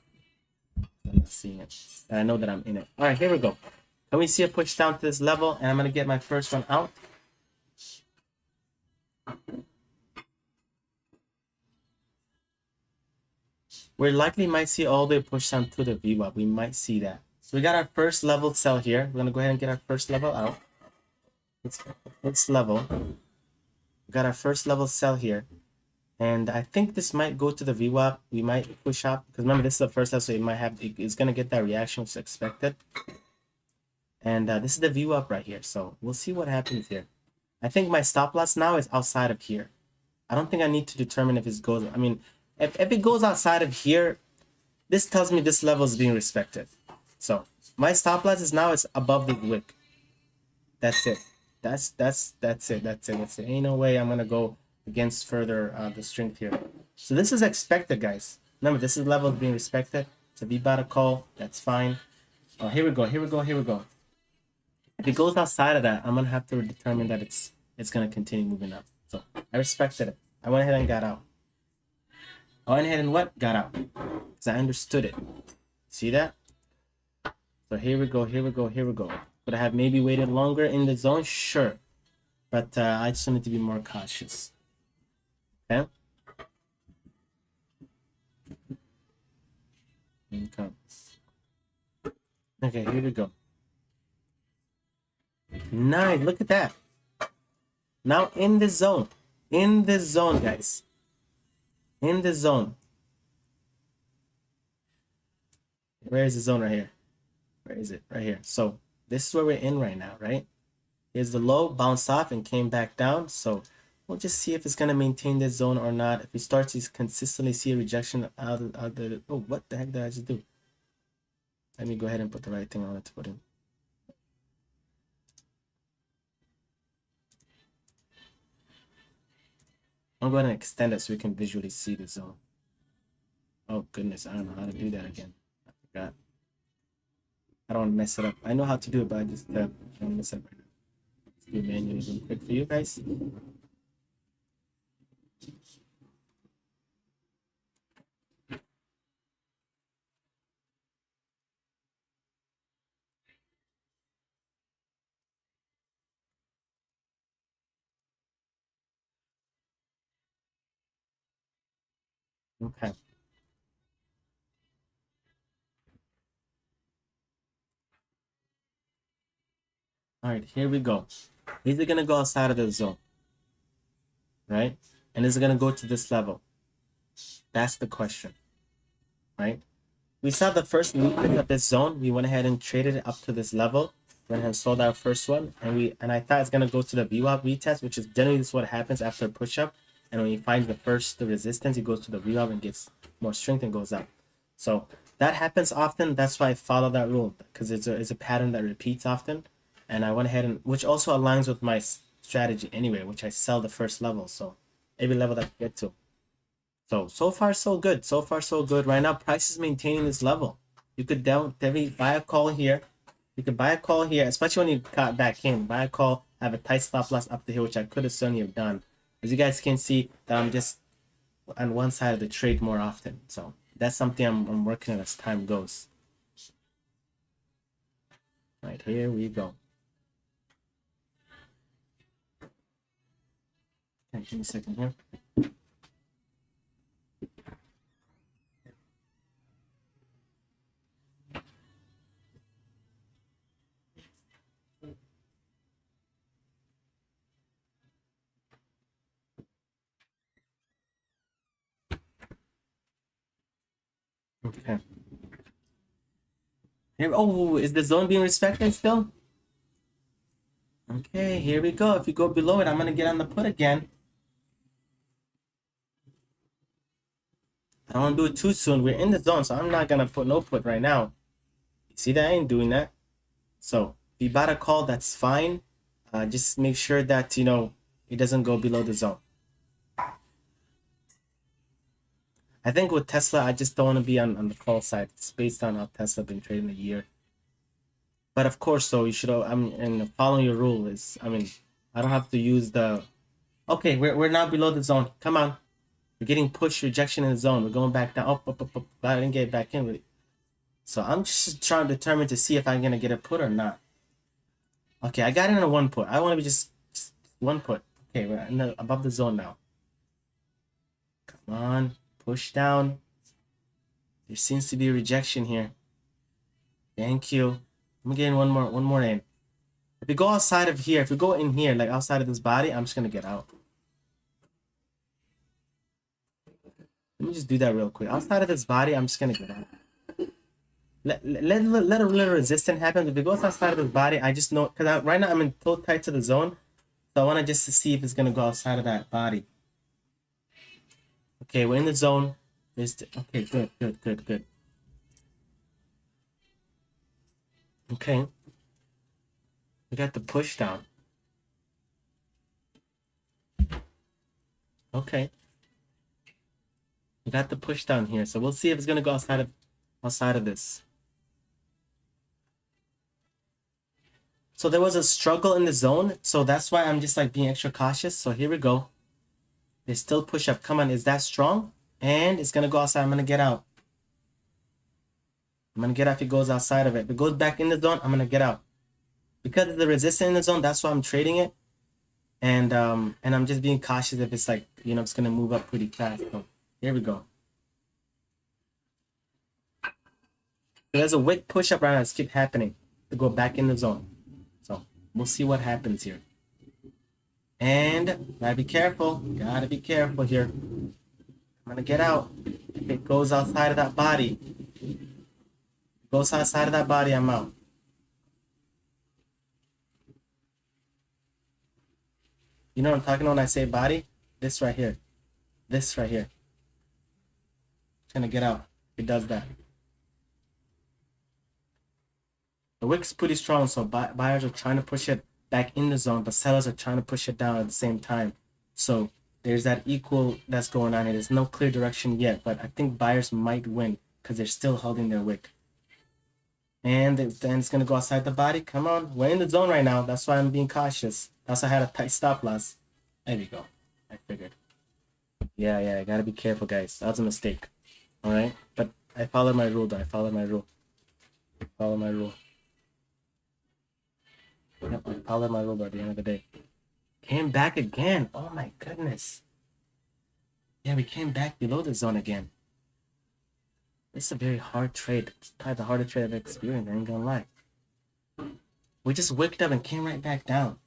S1: I'm not seeing it. And I know that I'm in it. Alright, here we go. Can we see a push down to this level? And I'm gonna get my first one out. We likely might see all the way push down to the VWAP. We might see that. So we got our first level sell here. We're gonna go ahead and get our first level out. It's level. We got our first level sell here. And I think this might go to the VWAP. We might push up. Because remember, this is the first level, so it's gonna get that reaction which is expected. And this is the VWAP right here. So we'll see what happens here. I think my stop loss now is outside of here. I don't think I need to determine if it goes. I mean, if it goes outside of here, this tells me this level is being respected. So my stop loss is now above the wick. That's it. That's it. Ain't no way I'm gonna go against further the strength here. So this is expected, guys. Remember, this is level being respected. It's a V-bottom call. That's fine. Oh, here we go. If it goes outside of that, I'm gonna have to determine that it's gonna continue moving up. So I respected it. I went ahead and got out. I went ahead and what? Got out. Because I understood it. See that? So here we go. Would I have maybe waited longer in the zone? Sure. But I just need to be more cautious. Okay? Okay, here we go. Nice. Look at that. Now in the zone. In the zone, guys. In the zone. Where is the zone right here? Where is it? Right here. So this is where we're in right now, right? Here's the low, bounced off and came back down. So we'll just see if it's going to maintain this zone or not. If we start to consistently see a rejection out of the... Oh, what the heck did I just do? Let me go ahead and put the right thing I wanted to put in. I'm going to extend it so we can visually see the zone. Oh, goodness. I don't know how to do that again. I forgot. I don't want to mess it up. I know how to do it, but I just don't want to mess it up right now. Let's do it manually real quick for you guys. Okay. All right, here we go. These are gonna go outside of the zone, right? And this is gonna go to this level. That's the question, right? We saw the first movement of this zone. We went ahead and traded it up to this level. Went ahead and sold our first one, and I thought it's gonna go to the VWAP retest, which is generally this is what happens after a push up. And when he finds the resistance, he goes to the VWAP and gets more strength and goes up. So that happens often. That's why I follow that rule because it's a pattern that repeats often. And I went ahead and which also aligns with my strategy anyway, which I sell the first level. So every level that I get to. So far so good. So far so good. Right now, price is maintaining this level. You could definitely buy a call here. You could buy a call here, especially when you got back in. Buy a call, have a tight stop loss up to here, which I could have certainly have done. As you guys can see, that I'm just on one side of the trade more often. So that's something I'm working on as time goes. Right, here we go. Okay, give me a second here. Okay. Here, oh, is the zone being respected still? Okay, here we go. If you go below it, I'm gonna get on the put again. I don't want to do it too soon. We're in the zone, so I'm not gonna put no put right now. You see that? I ain't doing that. So if you bought a call, that's fine. Just make sure that you know it doesn't go below the zone. I think with Tesla, I just don't want to be on the call side. It's based on how Tesla been trading a year. But of course, so you should. And following your rule is, I mean, I don't have to use the. Okay, we're now below the zone. Come on, we're getting push rejection in the zone. We're going back down. Up. I didn't get back in with it. So I'm just trying to determine to see if I'm gonna get a put or not. Okay, I got in a one put. I want to be just one put. Okay, we're above the zone now. Come on, push down. There seems to be a rejection here. Thank you. I'm getting one more in. If we go outside of here, if we go in here, like outside of this body, I'm just gonna get out. Let me just do that real quick. Outside of this body, I'm just gonna get out. Let a little resistance happen. If it goes outside of this body, I just know because right now I'm in so tight to the zone, so I want to just to see if it's gonna go outside of that body. Okay, we're in the zone. Okay, good. Okay, we got the push down. Okay, we got the push down here, so we'll see if it's gonna go outside of this. So there was a struggle in the zone, so that's why I'm just like being extra cautious. So here we go. They still push up. Come on, is that strong? And it's gonna go outside. I'm gonna get out. I'm gonna get out if it goes outside of it. If it goes back in the zone, I'm gonna get out. Because of the resistance in the zone, that's why I'm trading it. And I'm just being cautious if it's like, you know, it's gonna move up pretty fast. So here we go. There's a wick push up right now that's keep happening to go back in the zone. So we'll see what happens here. And gotta be careful. Gotta be careful here. I'm gonna get out. If it goes outside of that body, goes outside of that body, I'm out. You know what I'm talking about when I say body? This right here. This right here. It's gonna get out. It does that. The wick's pretty strong, so buyers are trying to push it back in the zone, but sellers are trying to push it down at the same time. So there's that equal that's going on here. There's no clear direction yet, but I think buyers might win because they're still holding their wick. And then it's gonna go outside the body. Come on, we're in the zone right now. That's why I'm being cautious. That's why I had a tight stop loss. There we go. I figured. Yeah, I gotta be careful, guys. That was a mistake. All right, but I followed my rule, though. I followed my rule. Follow my rule. Yep, I followed my rule by the end of the day. Came back again. Oh my goodness. Yeah, we came back below the zone again. This is a very hard trade. It's probably the hardest trade I've experienced. I ain't gonna lie. We just wicked up and came right back down.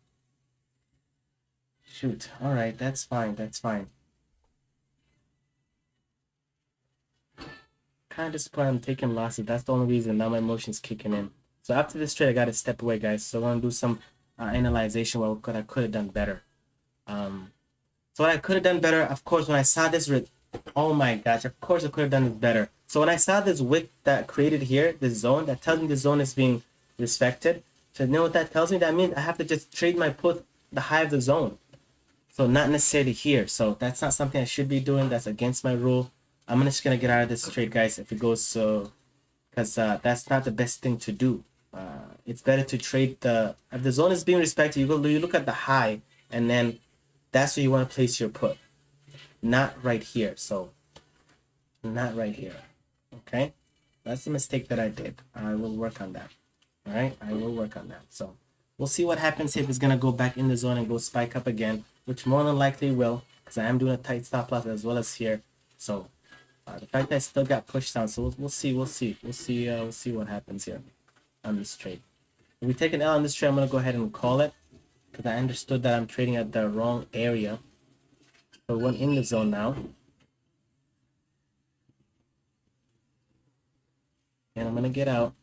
S1: Shoot. All right, that's fine. That's fine. Kind of disappointed I'm taking losses. That's the only reason. Now my emotion's kicking in. So after this trade, I got to step away, guys. So I want to do some analyzation what I could have done better. So what I could have done better, of course, when I saw this, oh my gosh, of course I could have done it better. So when I saw this wick that created here, this zone, that tells me the zone is being respected. So you know what that tells me? That means I have to just trade my put the high of the zone. So not necessarily here. So that's not something I should be doing. That's against my rule. I'm just gonna get out of this trade, guys, if it goes so, because that's not the best thing to do. It's better to trade if the zone is being respected, you look at the high, and then that's where you want to place your put, not right here. So not right here. Okay, that's the mistake that I did. I will work on that. All right, I will work on that. So we'll see what happens if it's gonna go back in the zone and go spike up again, which more than likely will, because I am doing a tight stop loss as well as here. So the fact that I still got pushed down, so we'll see what happens here on this trade. If we take an L on this trade, I'm gonna go ahead and call it, because I understood that I'm trading at the wrong area. So we're in the zone now, and I'm gonna get out.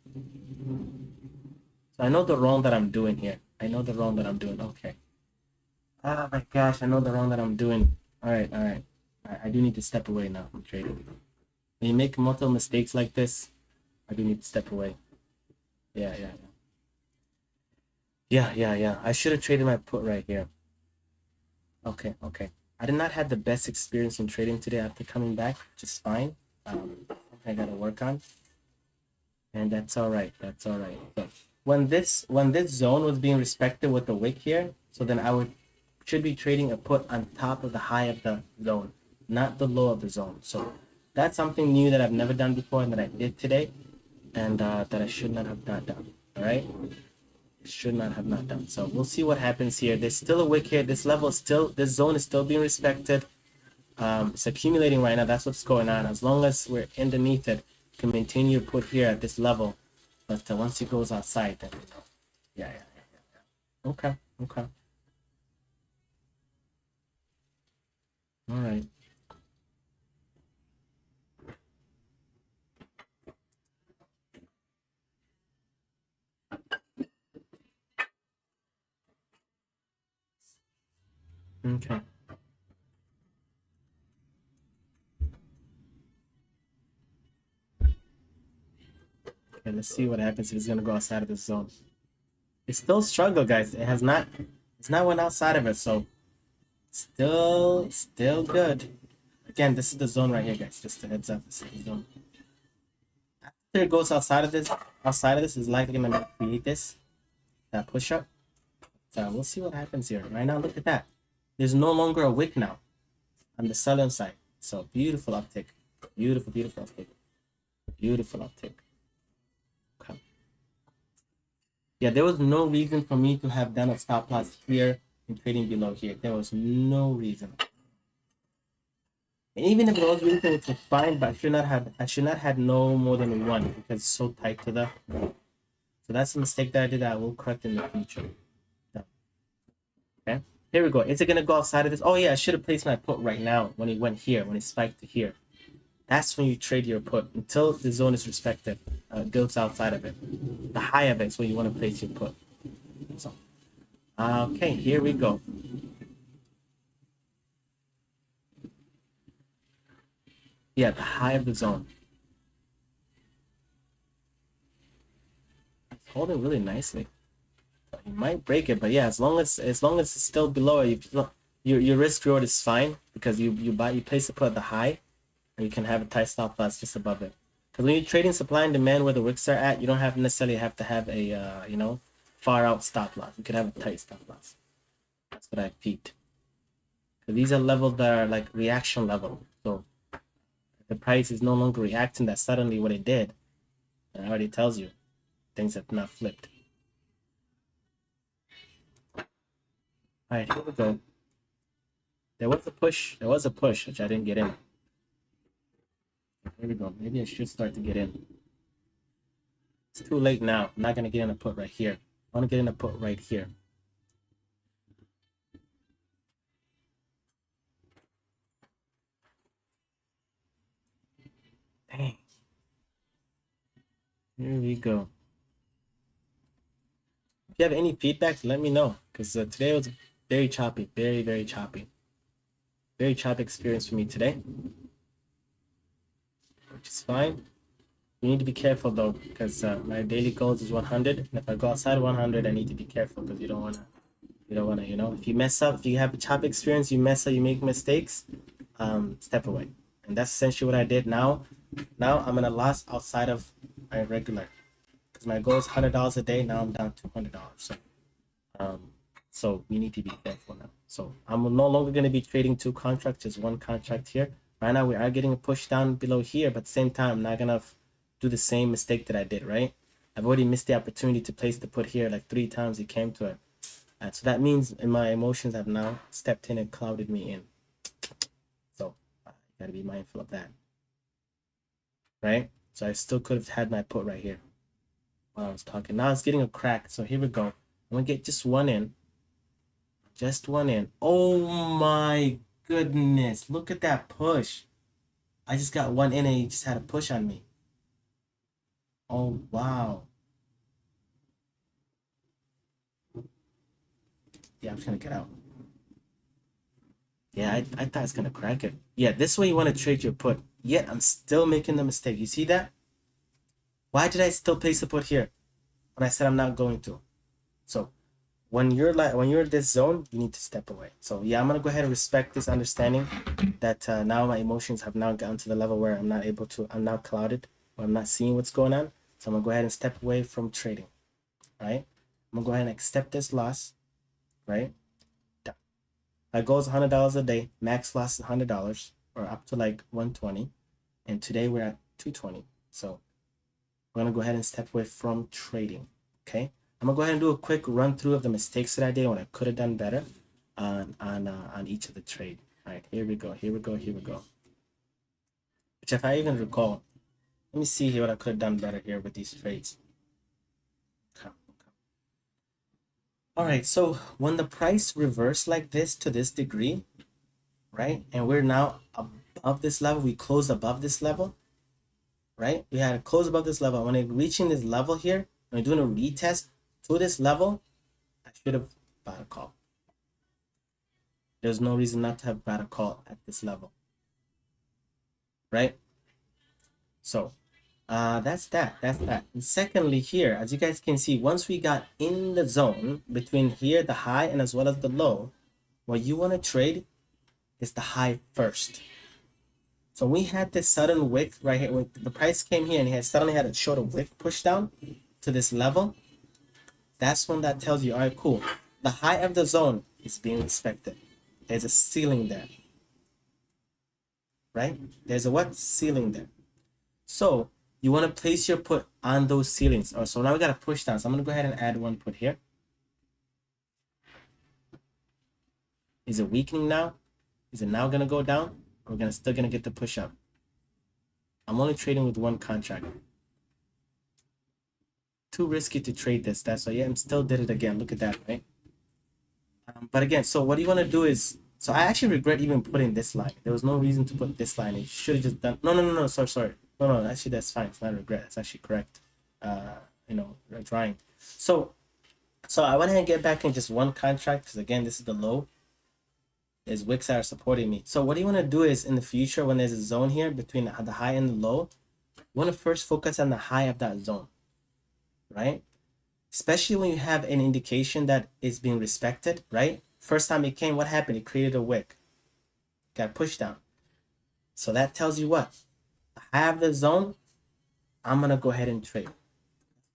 S1: So I know the wrong that I'm doing here. I know the wrong that I'm doing. Okay. Oh my gosh, I know the wrong that I'm doing. All right. I do need to step away now from trading. When you make multiple mistakes like this, I do need to step away. Yeah. I should have traded my put right here. Okay. I did not have the best experience in trading today after coming back, which is fine. I gotta work on, and that's all right. So when this zone was being respected with the wick here, so then should be trading a put on top of the high of the zone, not the low of the zone. So that's something new that I've never done before and that I did today, and that I should not have not done. All right, should not have not done. So we'll see what happens here. There's still a wick here. This zone is still being respected. It's accumulating right now. That's what's going on. As long as we're underneath it, you can maintain your put here at this level. But once it goes outside, then yeah. Okay. All right. Okay. Okay, let's see what happens if it's gonna go outside of the zone. It's still struggle, guys. It's not went outside of it, so still good. Again, this is the zone right here, guys. Just a heads up, this is the zone. After it goes outside of this is likely gonna create that push up. So we'll see what happens here. Right now, look at that. There's no longer a wick now on the selling side. So beautiful uptick. Beautiful uptick. Beautiful uptick. Okay. Yeah, there was no reason for me to have done a stop loss here and trading below here. There was no reason. And even if there was reason, it's fine, but I should not have no more than one because it's so tight to the. So that's a mistake that I did that I will correct in the future. Okay. Here we go. Is it gonna go outside of this? Oh yeah, I should have placed my put right now when it went here, when it spiked to here. That's when you trade your put until the zone is respected. Goes outside of it. The high of it is where you want to place your put. So, okay, here we go. Yeah, the high of the zone. It's holding really nicely. You might break it, but yeah, as long as it's still below it, your risk reward is fine because you place the put at the high, and you can have a tight stop loss just above it. Because when you're trading supply and demand where the wicks are at, you don't have necessarily have to have a you know, far out stop loss. You could have a tight stop loss. That's what I peeped. So these are levels that are like reaction level. So the price is no longer reacting that suddenly what it did. It already tells you things have not flipped. All right, here we go. There was a push. There was a push, which I didn't get in. Here we go. Maybe I should start to get in. It's too late now. I'm not going to get in a put right here. I want to get in a put right here. Dang. Here we go. If you have any feedback, let me know. Because today was very choppy. Very, very choppy. Very choppy experience for me today. Which is fine. You need to be careful though, because my daily goals is 100. And if I go outside 100, I need to be careful because you don't want to, you know, if you mess up, if you have a choppy experience, you mess up, you make mistakes, step away. And that's essentially what I did. Now I'm in a loss outside of my regular, because my goal is $100 a day. Now I'm down to $200. So we need to be careful now. So I'm no longer going to be trading two contracts, just one contract here. Right now we are getting a push down below here, but at the same time, I'm not gonna do the same mistake that I did, right? I've already missed the opportunity to place the put here like 3 times it came to it. So that means my emotions have now stepped in and clouded me in. So you gotta be mindful of that, right? So I still could have had my put right here while I was talking. Now it's getting a crack. So here we go. I'm gonna get just one in. Just one in. Oh my goodness. Look at that push. I just got one in and he just had a push on me. Oh, wow. Yeah, I'm just gonna get out. Yeah, I thought it's gonna crack it. Yeah, this way you want to trade your put. Yet I'm still making the mistake. You see that? Why did I still place the put here when I said I'm not going to? So when you're in this zone, you need to step away. So yeah, I'm gonna go ahead and respect this understanding that now my emotions have now gotten to the level where I'm now clouded, or I'm not seeing what's going on. So I'm gonna go ahead and step away from trading, right? I'm gonna go ahead and accept this loss, right? My goal is $100 a day. Max loss is $100, or up to like 120. And today we're at 220. So we're gonna go ahead and step away from trading. Okay. I'm gonna go ahead and do a quick run through of the mistakes that I did, what I could have done better on each of the trade. All right, here we go. Here we go. Here we go. Which, if I even recall, let me see here what I could have done better here with these trades. Okay. All right, so when the price reversed like this to this degree, right, and we're now above this level, we closed above this level, right? We had to close above this level. When it reaching this level here, when we're doing a retest to this level, I should have bought a call. There's no reason not to have bought a call at this level, right? So that's that. And secondly, here, as you guys can see, once we got in the zone between here, the high, and as well as the low, what you want to trade is the high first. So we had this sudden wick right here. When the price came here and he suddenly had a short wick push down to this level. That's when that tells you, all right, cool. The high of the zone is being respected. There's a ceiling there, right? There's a what? Ceiling there. So you want to place your put on those ceilings. Oh, so now we got to push down. So I'm going to go ahead and add one put here. Is it weakening now? Is it now going to go down? Or we're still going to get the push up? I'm only trading with one contract. Too risky to trade this. That's why, yeah, I'm still did it again. Look at that, right? But again, so what you want to do is, so I actually regret even putting this line. There was no reason to put this line. You should have just done, no, sorry. No, actually that's fine. It's not a regret. It's actually correct. You know, drawing. So I went ahead and get back in just one contract because again, this is the low. There's wicks that are supporting me. So what you want to do is in the future, when there's a zone here between the high and the low, you want to first focus on the high of that zone, right? Especially when you have an indication that is being respected, right? First time it came, what happened? It created a wick. Got pushed down. So that tells you what? The high of the zone I'm gonna go ahead and trade.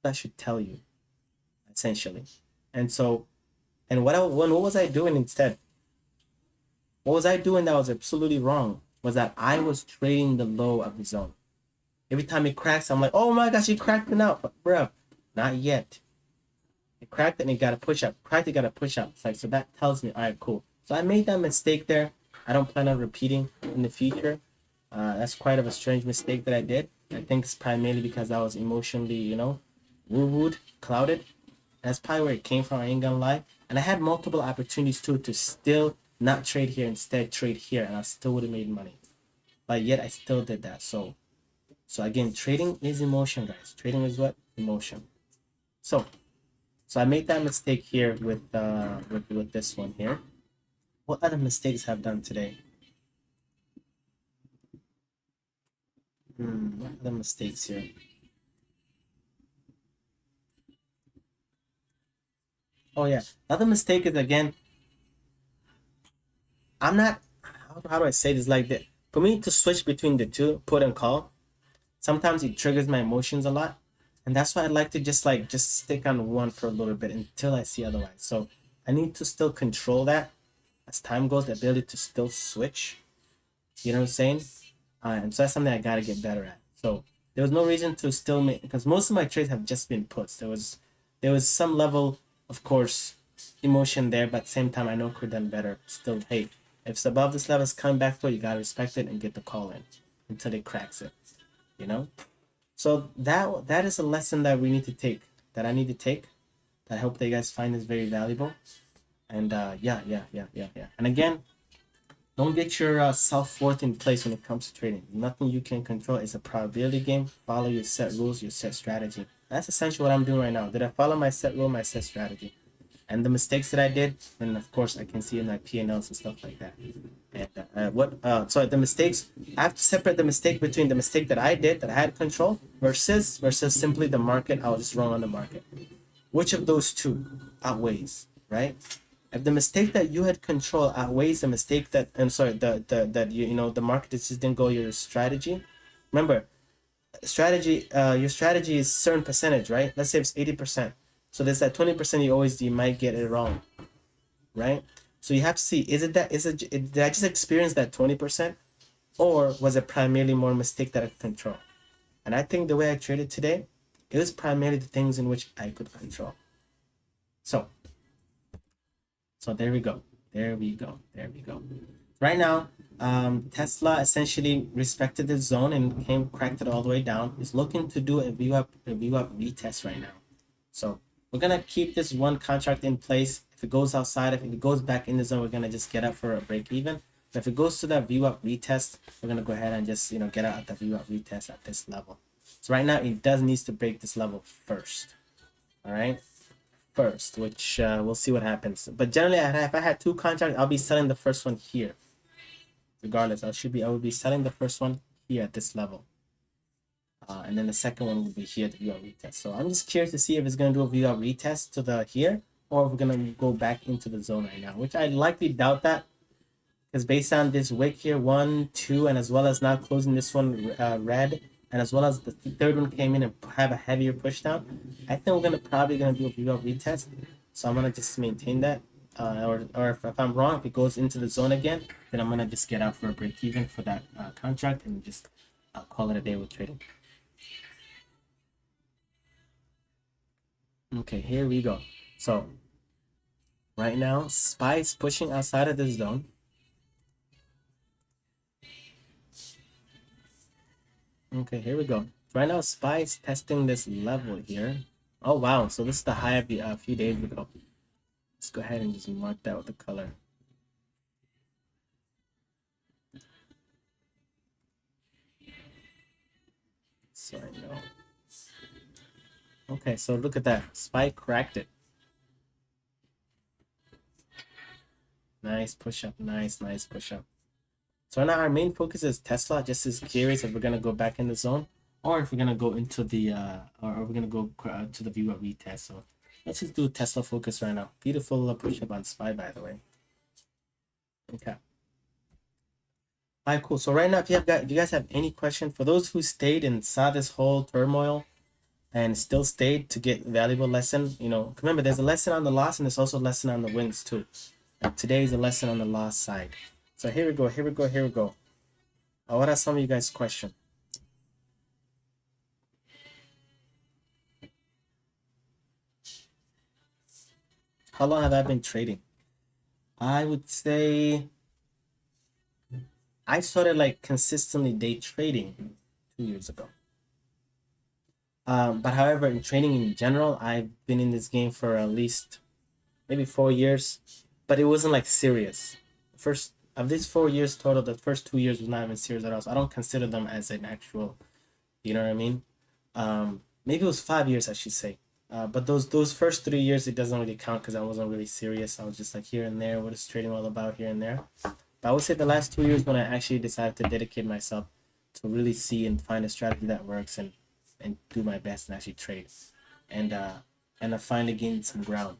S1: That should tell you essentially. And so, and what was I doing instead? What was I doing that was absolutely wrong? Was that I was trading the low of the zone. Every time it cracks, I'm like, oh my gosh, it cracked it out, but bruh, not yet. It cracked it and it got to push up. Cracked it, got to push up. It's like, so that tells me, all right, cool. So I made that mistake there. I don't plan on repeating in the future. That's quite of a strange mistake that I did. I think it's primarily because I was emotionally, woo-wooed, clouded. That's probably where it came from. I ain't gonna lie. And I had multiple opportunities too to still not trade here, instead trade here, and I still would have made money. But yet I still did that. So again, trading is emotion, guys. Trading is what? Emotion. So I made that mistake here with this one here. What other mistakes have done today? What other mistakes here? Oh yeah, the other mistake is again, I'm not. How do I say this? Like that for me to switch between the two, put and call. Sometimes it triggers my emotions a lot, and that's why I like to just stick on one for a little bit until I see otherwise. So I need to still control that as time goes, the ability to still switch. You know what I'm saying? And so that's something I gotta get better at. So there was no reason to still make, because most of my trades have just been puts. There was some level, of course, emotion there, but at the same time I know could have done better. Still, hey, if it's above this level, it's coming back to it, you gotta respect it and get the call in until it cracks it. You know? So that is a lesson that we need to take, that I need to take. That I hope that you guys find this very valuable. And yeah. And again, don't get your self-worth in place when it comes to trading. Nothing you can control. It's a probability game. Follow your set rules, your set strategy. That's essentially what I'm doing right now. Did I follow my set rule, my set strategy? And the mistakes that I did, and of course I can see in my P&Ls and stuff like that. And so the mistakes, I have to separate the mistake between the mistake that I did, that I had control, versus simply the market. I was just wrong on the market. Which of those two outweighs, right? If the mistake that you had control outweighs the mistake that, I'm sorry, the that the market just didn't go your strategy. Remember, strategy, your strategy is certain percentage, right? Let's say it's 80%. So there's that 20% you might get it wrong, right? So you have to see, did I just experience that 20%, or was it primarily more mistake that I could control? And I think the way I traded today, it was primarily the things in which I could control. So there we go. There we go. There we go. Right now, Tesla essentially respected the zone and cracked it all the way down. It's looking to do a VWAP retest right now. So we're gonna keep this one contract in place. If it goes outside, if it goes back in the zone, we're gonna just get up for a break even. But if it goes to that VWAP retest, we're gonna go ahead and just get out at the VWAP retest at this level. So right now, it does needs to break this level first. All right. First, which we'll see what happens. But generally, if I had two contracts, I'll be selling the first one here. Regardless, I would be selling the first one here at this level. And then the second one would be here to VWAP retest. So I'm just curious to see if it's going to do a VWAP retest to the here, or if we're going to go back into the zone right now, which I likely doubt that, because based on this wick here, 1, 2, and as well as now closing this one red, and as well as the third one came in and have a heavier push down, I think we're probably gonna do a VWAP retest. So I'm gonna just maintain that, or if I'm wrong, if it goes into the zone again, then I'm gonna just get out for a break even for that contract and just call it a day with trading. Okay, here we go. So right now, SPY is pushing outside of this zone. Okay, here we go. Right now, SPY is testing this level here. Oh, wow. So this is the high of a few days ago. Let's go ahead and just mark that with the color. So I know. Okay, so look at that. SPY cracked it. Nice push up. Nice push up. So now our main focus is Tesla. Just is curious if we're gonna go back in the zone, or if we're gonna go into the or we're gonna go to the VWAP retest. So let's just do Tesla focus right now. Beautiful push up on SPY, by the way. Okay. All right, cool. So right now, if you guys have any question, for those who stayed and saw this whole turmoil and still stayed to get valuable lesson, remember there's a lesson on the loss and there's also a lesson on the wins too. And today is a lesson on the loss side. So here we go, here we go, here we go. What are some of you guys' questions? How long have I been trading? I would say I started like consistently day trading 2 years ago. But however, in trading in general, I've been in this game for at least maybe 4 years, but it wasn't like serious. First of these 4 years total, the first 2 years was not even serious at all. So I don't consider them as an actual, you know what I mean? Maybe it was 5 years, I should say. But those first 3 years, it doesn't really count because I wasn't really serious. I was just like here and there. What is trading all about here and there? But I would say the last 2 years when I actually decided to dedicate myself to really see and find a strategy that works and do my best and actually trade, and I finally gained some ground.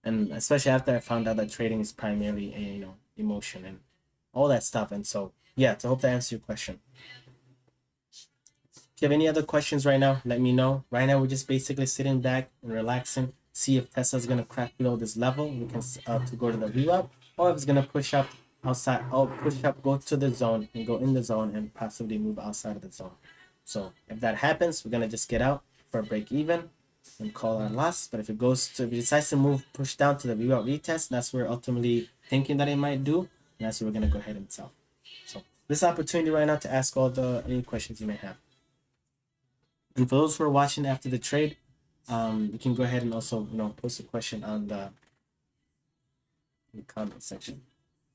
S1: And especially after I found out that trading is primarily a, emotion and all that stuff. And so yeah, to hope that answers your question. If you have any other questions right now, let me know. Right now, we're just basically sitting back and relaxing, see if Tesla's gonna crack below this level. We can to go to the VWAP, or if it's gonna push up outside, or push up, go to the zone and go in the zone and possibly move outside of the zone. So if that happens, we're gonna just get out for a break even and call our loss. But if it decides to move, push down to the VWAP retest, that's where we're ultimately thinking that it might do, and that's where we're gonna go ahead and sell. So this opportunity right now to ask all the any questions you may have. And for those who are watching after the trade, you can go ahead and also post a question on the comment section.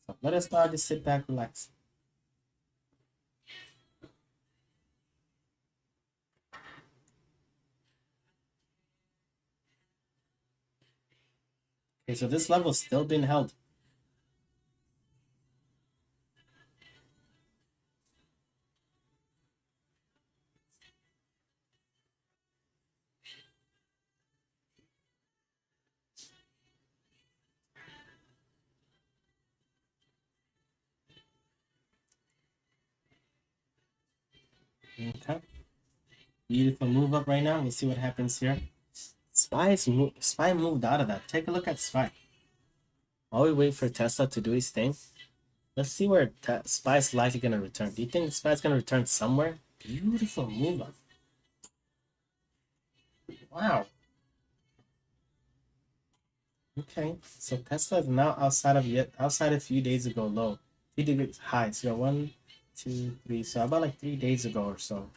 S1: So let us now just sit back, relax. Okay, so this level is still being held. Okay, beautiful move up right now. We'll see what happens here. Spy moved out of that. Take a look at Spy. While we wait for Tesla to do his thing, let's see where Spy's likely gonna return. Do you think Spy's gonna return somewhere? Beautiful move up. Wow. Okay, so Tesla is now outside a few days ago low, 3 degrees high. So 1, 2, 3. So about like 3 days ago or so,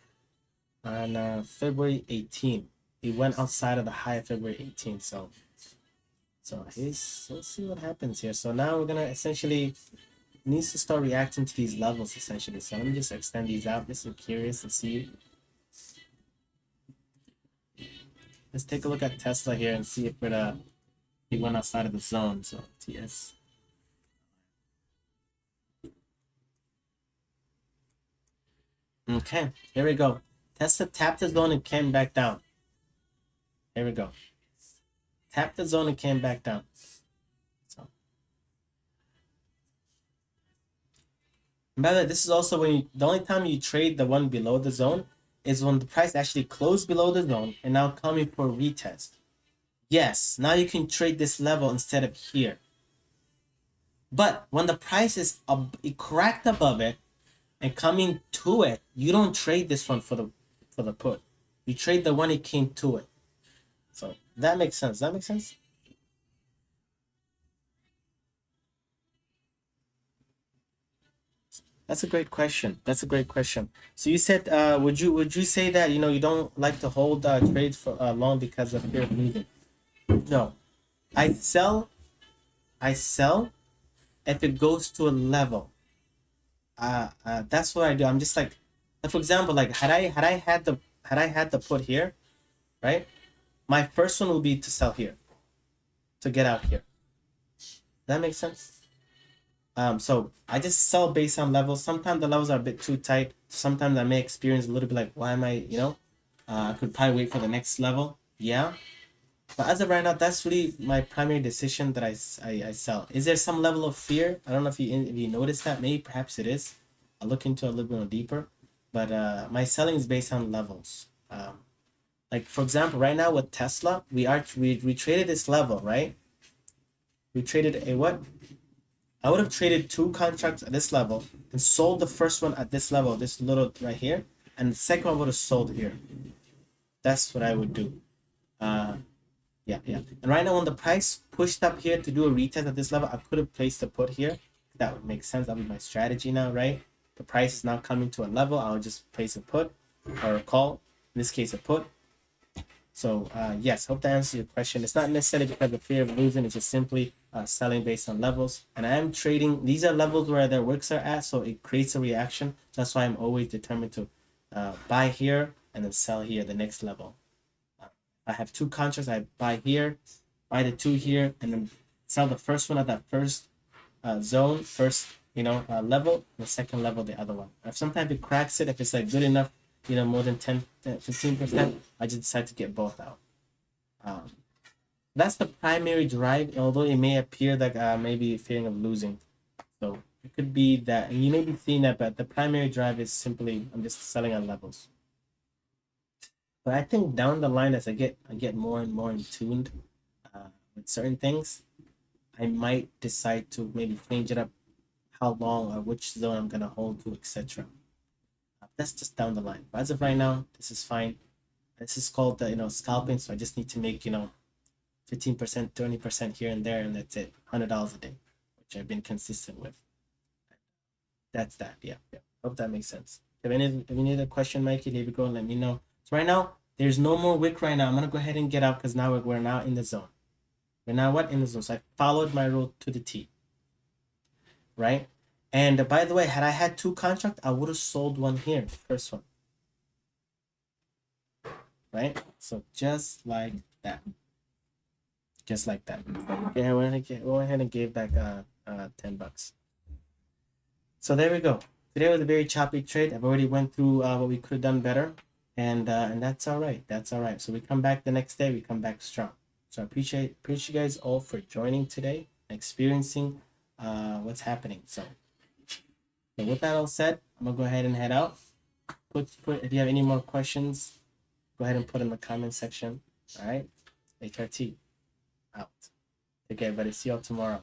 S1: on February 18th, it went outside of the high of February 18th. So let's see what happens here. So now we're gonna essentially needs to start reacting to these levels essentially. So let me just extend these out. Just so curious to see. Let's take a look at Tesla here and see if it went outside of the zone. So TS. Okay, here we go. Tesla tapped the zone and came back down. Here we go. Tapped the zone and came back down. So, and by the way, this is also when the only time you trade the one below the zone is when the price actually closed below the zone and now coming for a retest. Yes, now you can trade this level instead of here. But when the price is it cracked above it and coming to it, you don't trade this one for the put. You trade the one it came to it. So that makes sense. Does that make sense? That's a great question. That's a great question. So you said, would you say that you don't like to hold trades for long because of fear of losing? No, I sell. I sell if it goes to a level. That's what I do. I'm just like for example, like had I had the put here, right? My first one will be to sell here, to get out here. That makes sense. So I just sell based on levels. Sometimes the levels are a bit too tight. Sometimes I may experience a little bit like, why am I, I could probably wait for the next level. Yeah. But as of right now, that's really my primary decision that I sell. Is there some level of fear? I don't know if you noticed that. Maybe perhaps it is. I'll look into it a little bit more deeper. But my selling is based on levels. Like for example, right now with Tesla, we traded this level, right? We traded a what? I would have traded 2 contracts at this level and sold the first one at this level, this little right here, and the second one would have sold here. That's what I would do. Yeah. And right now, when the price pushed up here to do a retest at this level, I could have placed a put here. That would make sense. That would be my strategy now, right? The price is now coming to a level. I'll just place a put or a call. In this case, a put. So yes, hope that answers your question. It's not necessarily because of fear of losing. It's just simply selling based on levels. And I am trading. These are levels where their wicks are at, so it creates a reaction. That's why I'm always determined to buy here and then sell here, the next level. I have 2 contracts. I buy here, buy the 2 here, and then sell the first one at that first zone, first level, the second level, the other one. If sometimes it cracks it, if it's like good enough, more than 10, 15%, I just decide to get both out. That's the primary drive, although it may appear like maybe fearing of losing. So it could be that, and you may be seeing that, but the primary drive is simply I'm just selling on levels. But I think down the line, as I get more and more in tuned with certain things, I might decide to maybe change it up, how long or which zone I'm gonna hold to, etc. That's just down the line. But as of right now, this is fine. This is called scalping, so I just need to make 15%, 20% here and there, and that's it. $100 a day, which I've been consistent with. That's that. Yeah. Hope that makes sense. If any other question, Mikey, leave it go and let me know. So right now, there's no more wick right now. I'm gonna go ahead and get out because now we're now in the zone. We're now what? In the zone. So I followed my rule to the T. Right? And by the way, had I had 2 contracts, I would have sold one here, first one. Right? So just like that. Just like that. Okay, I went ahead and gave back $10. So there we go. Today was a very choppy trade. I've already went through what we could have done better. And that's all right. That's all right. So we come back the next day, we come back strong. So I appreciate you guys all for joining today, experiencing what's happening. So with that all said, I'm gonna go ahead and head out. If you have any more questions, go ahead and put in the comment section. All right, HRT out. Take care, everybody. See y'all tomorrow.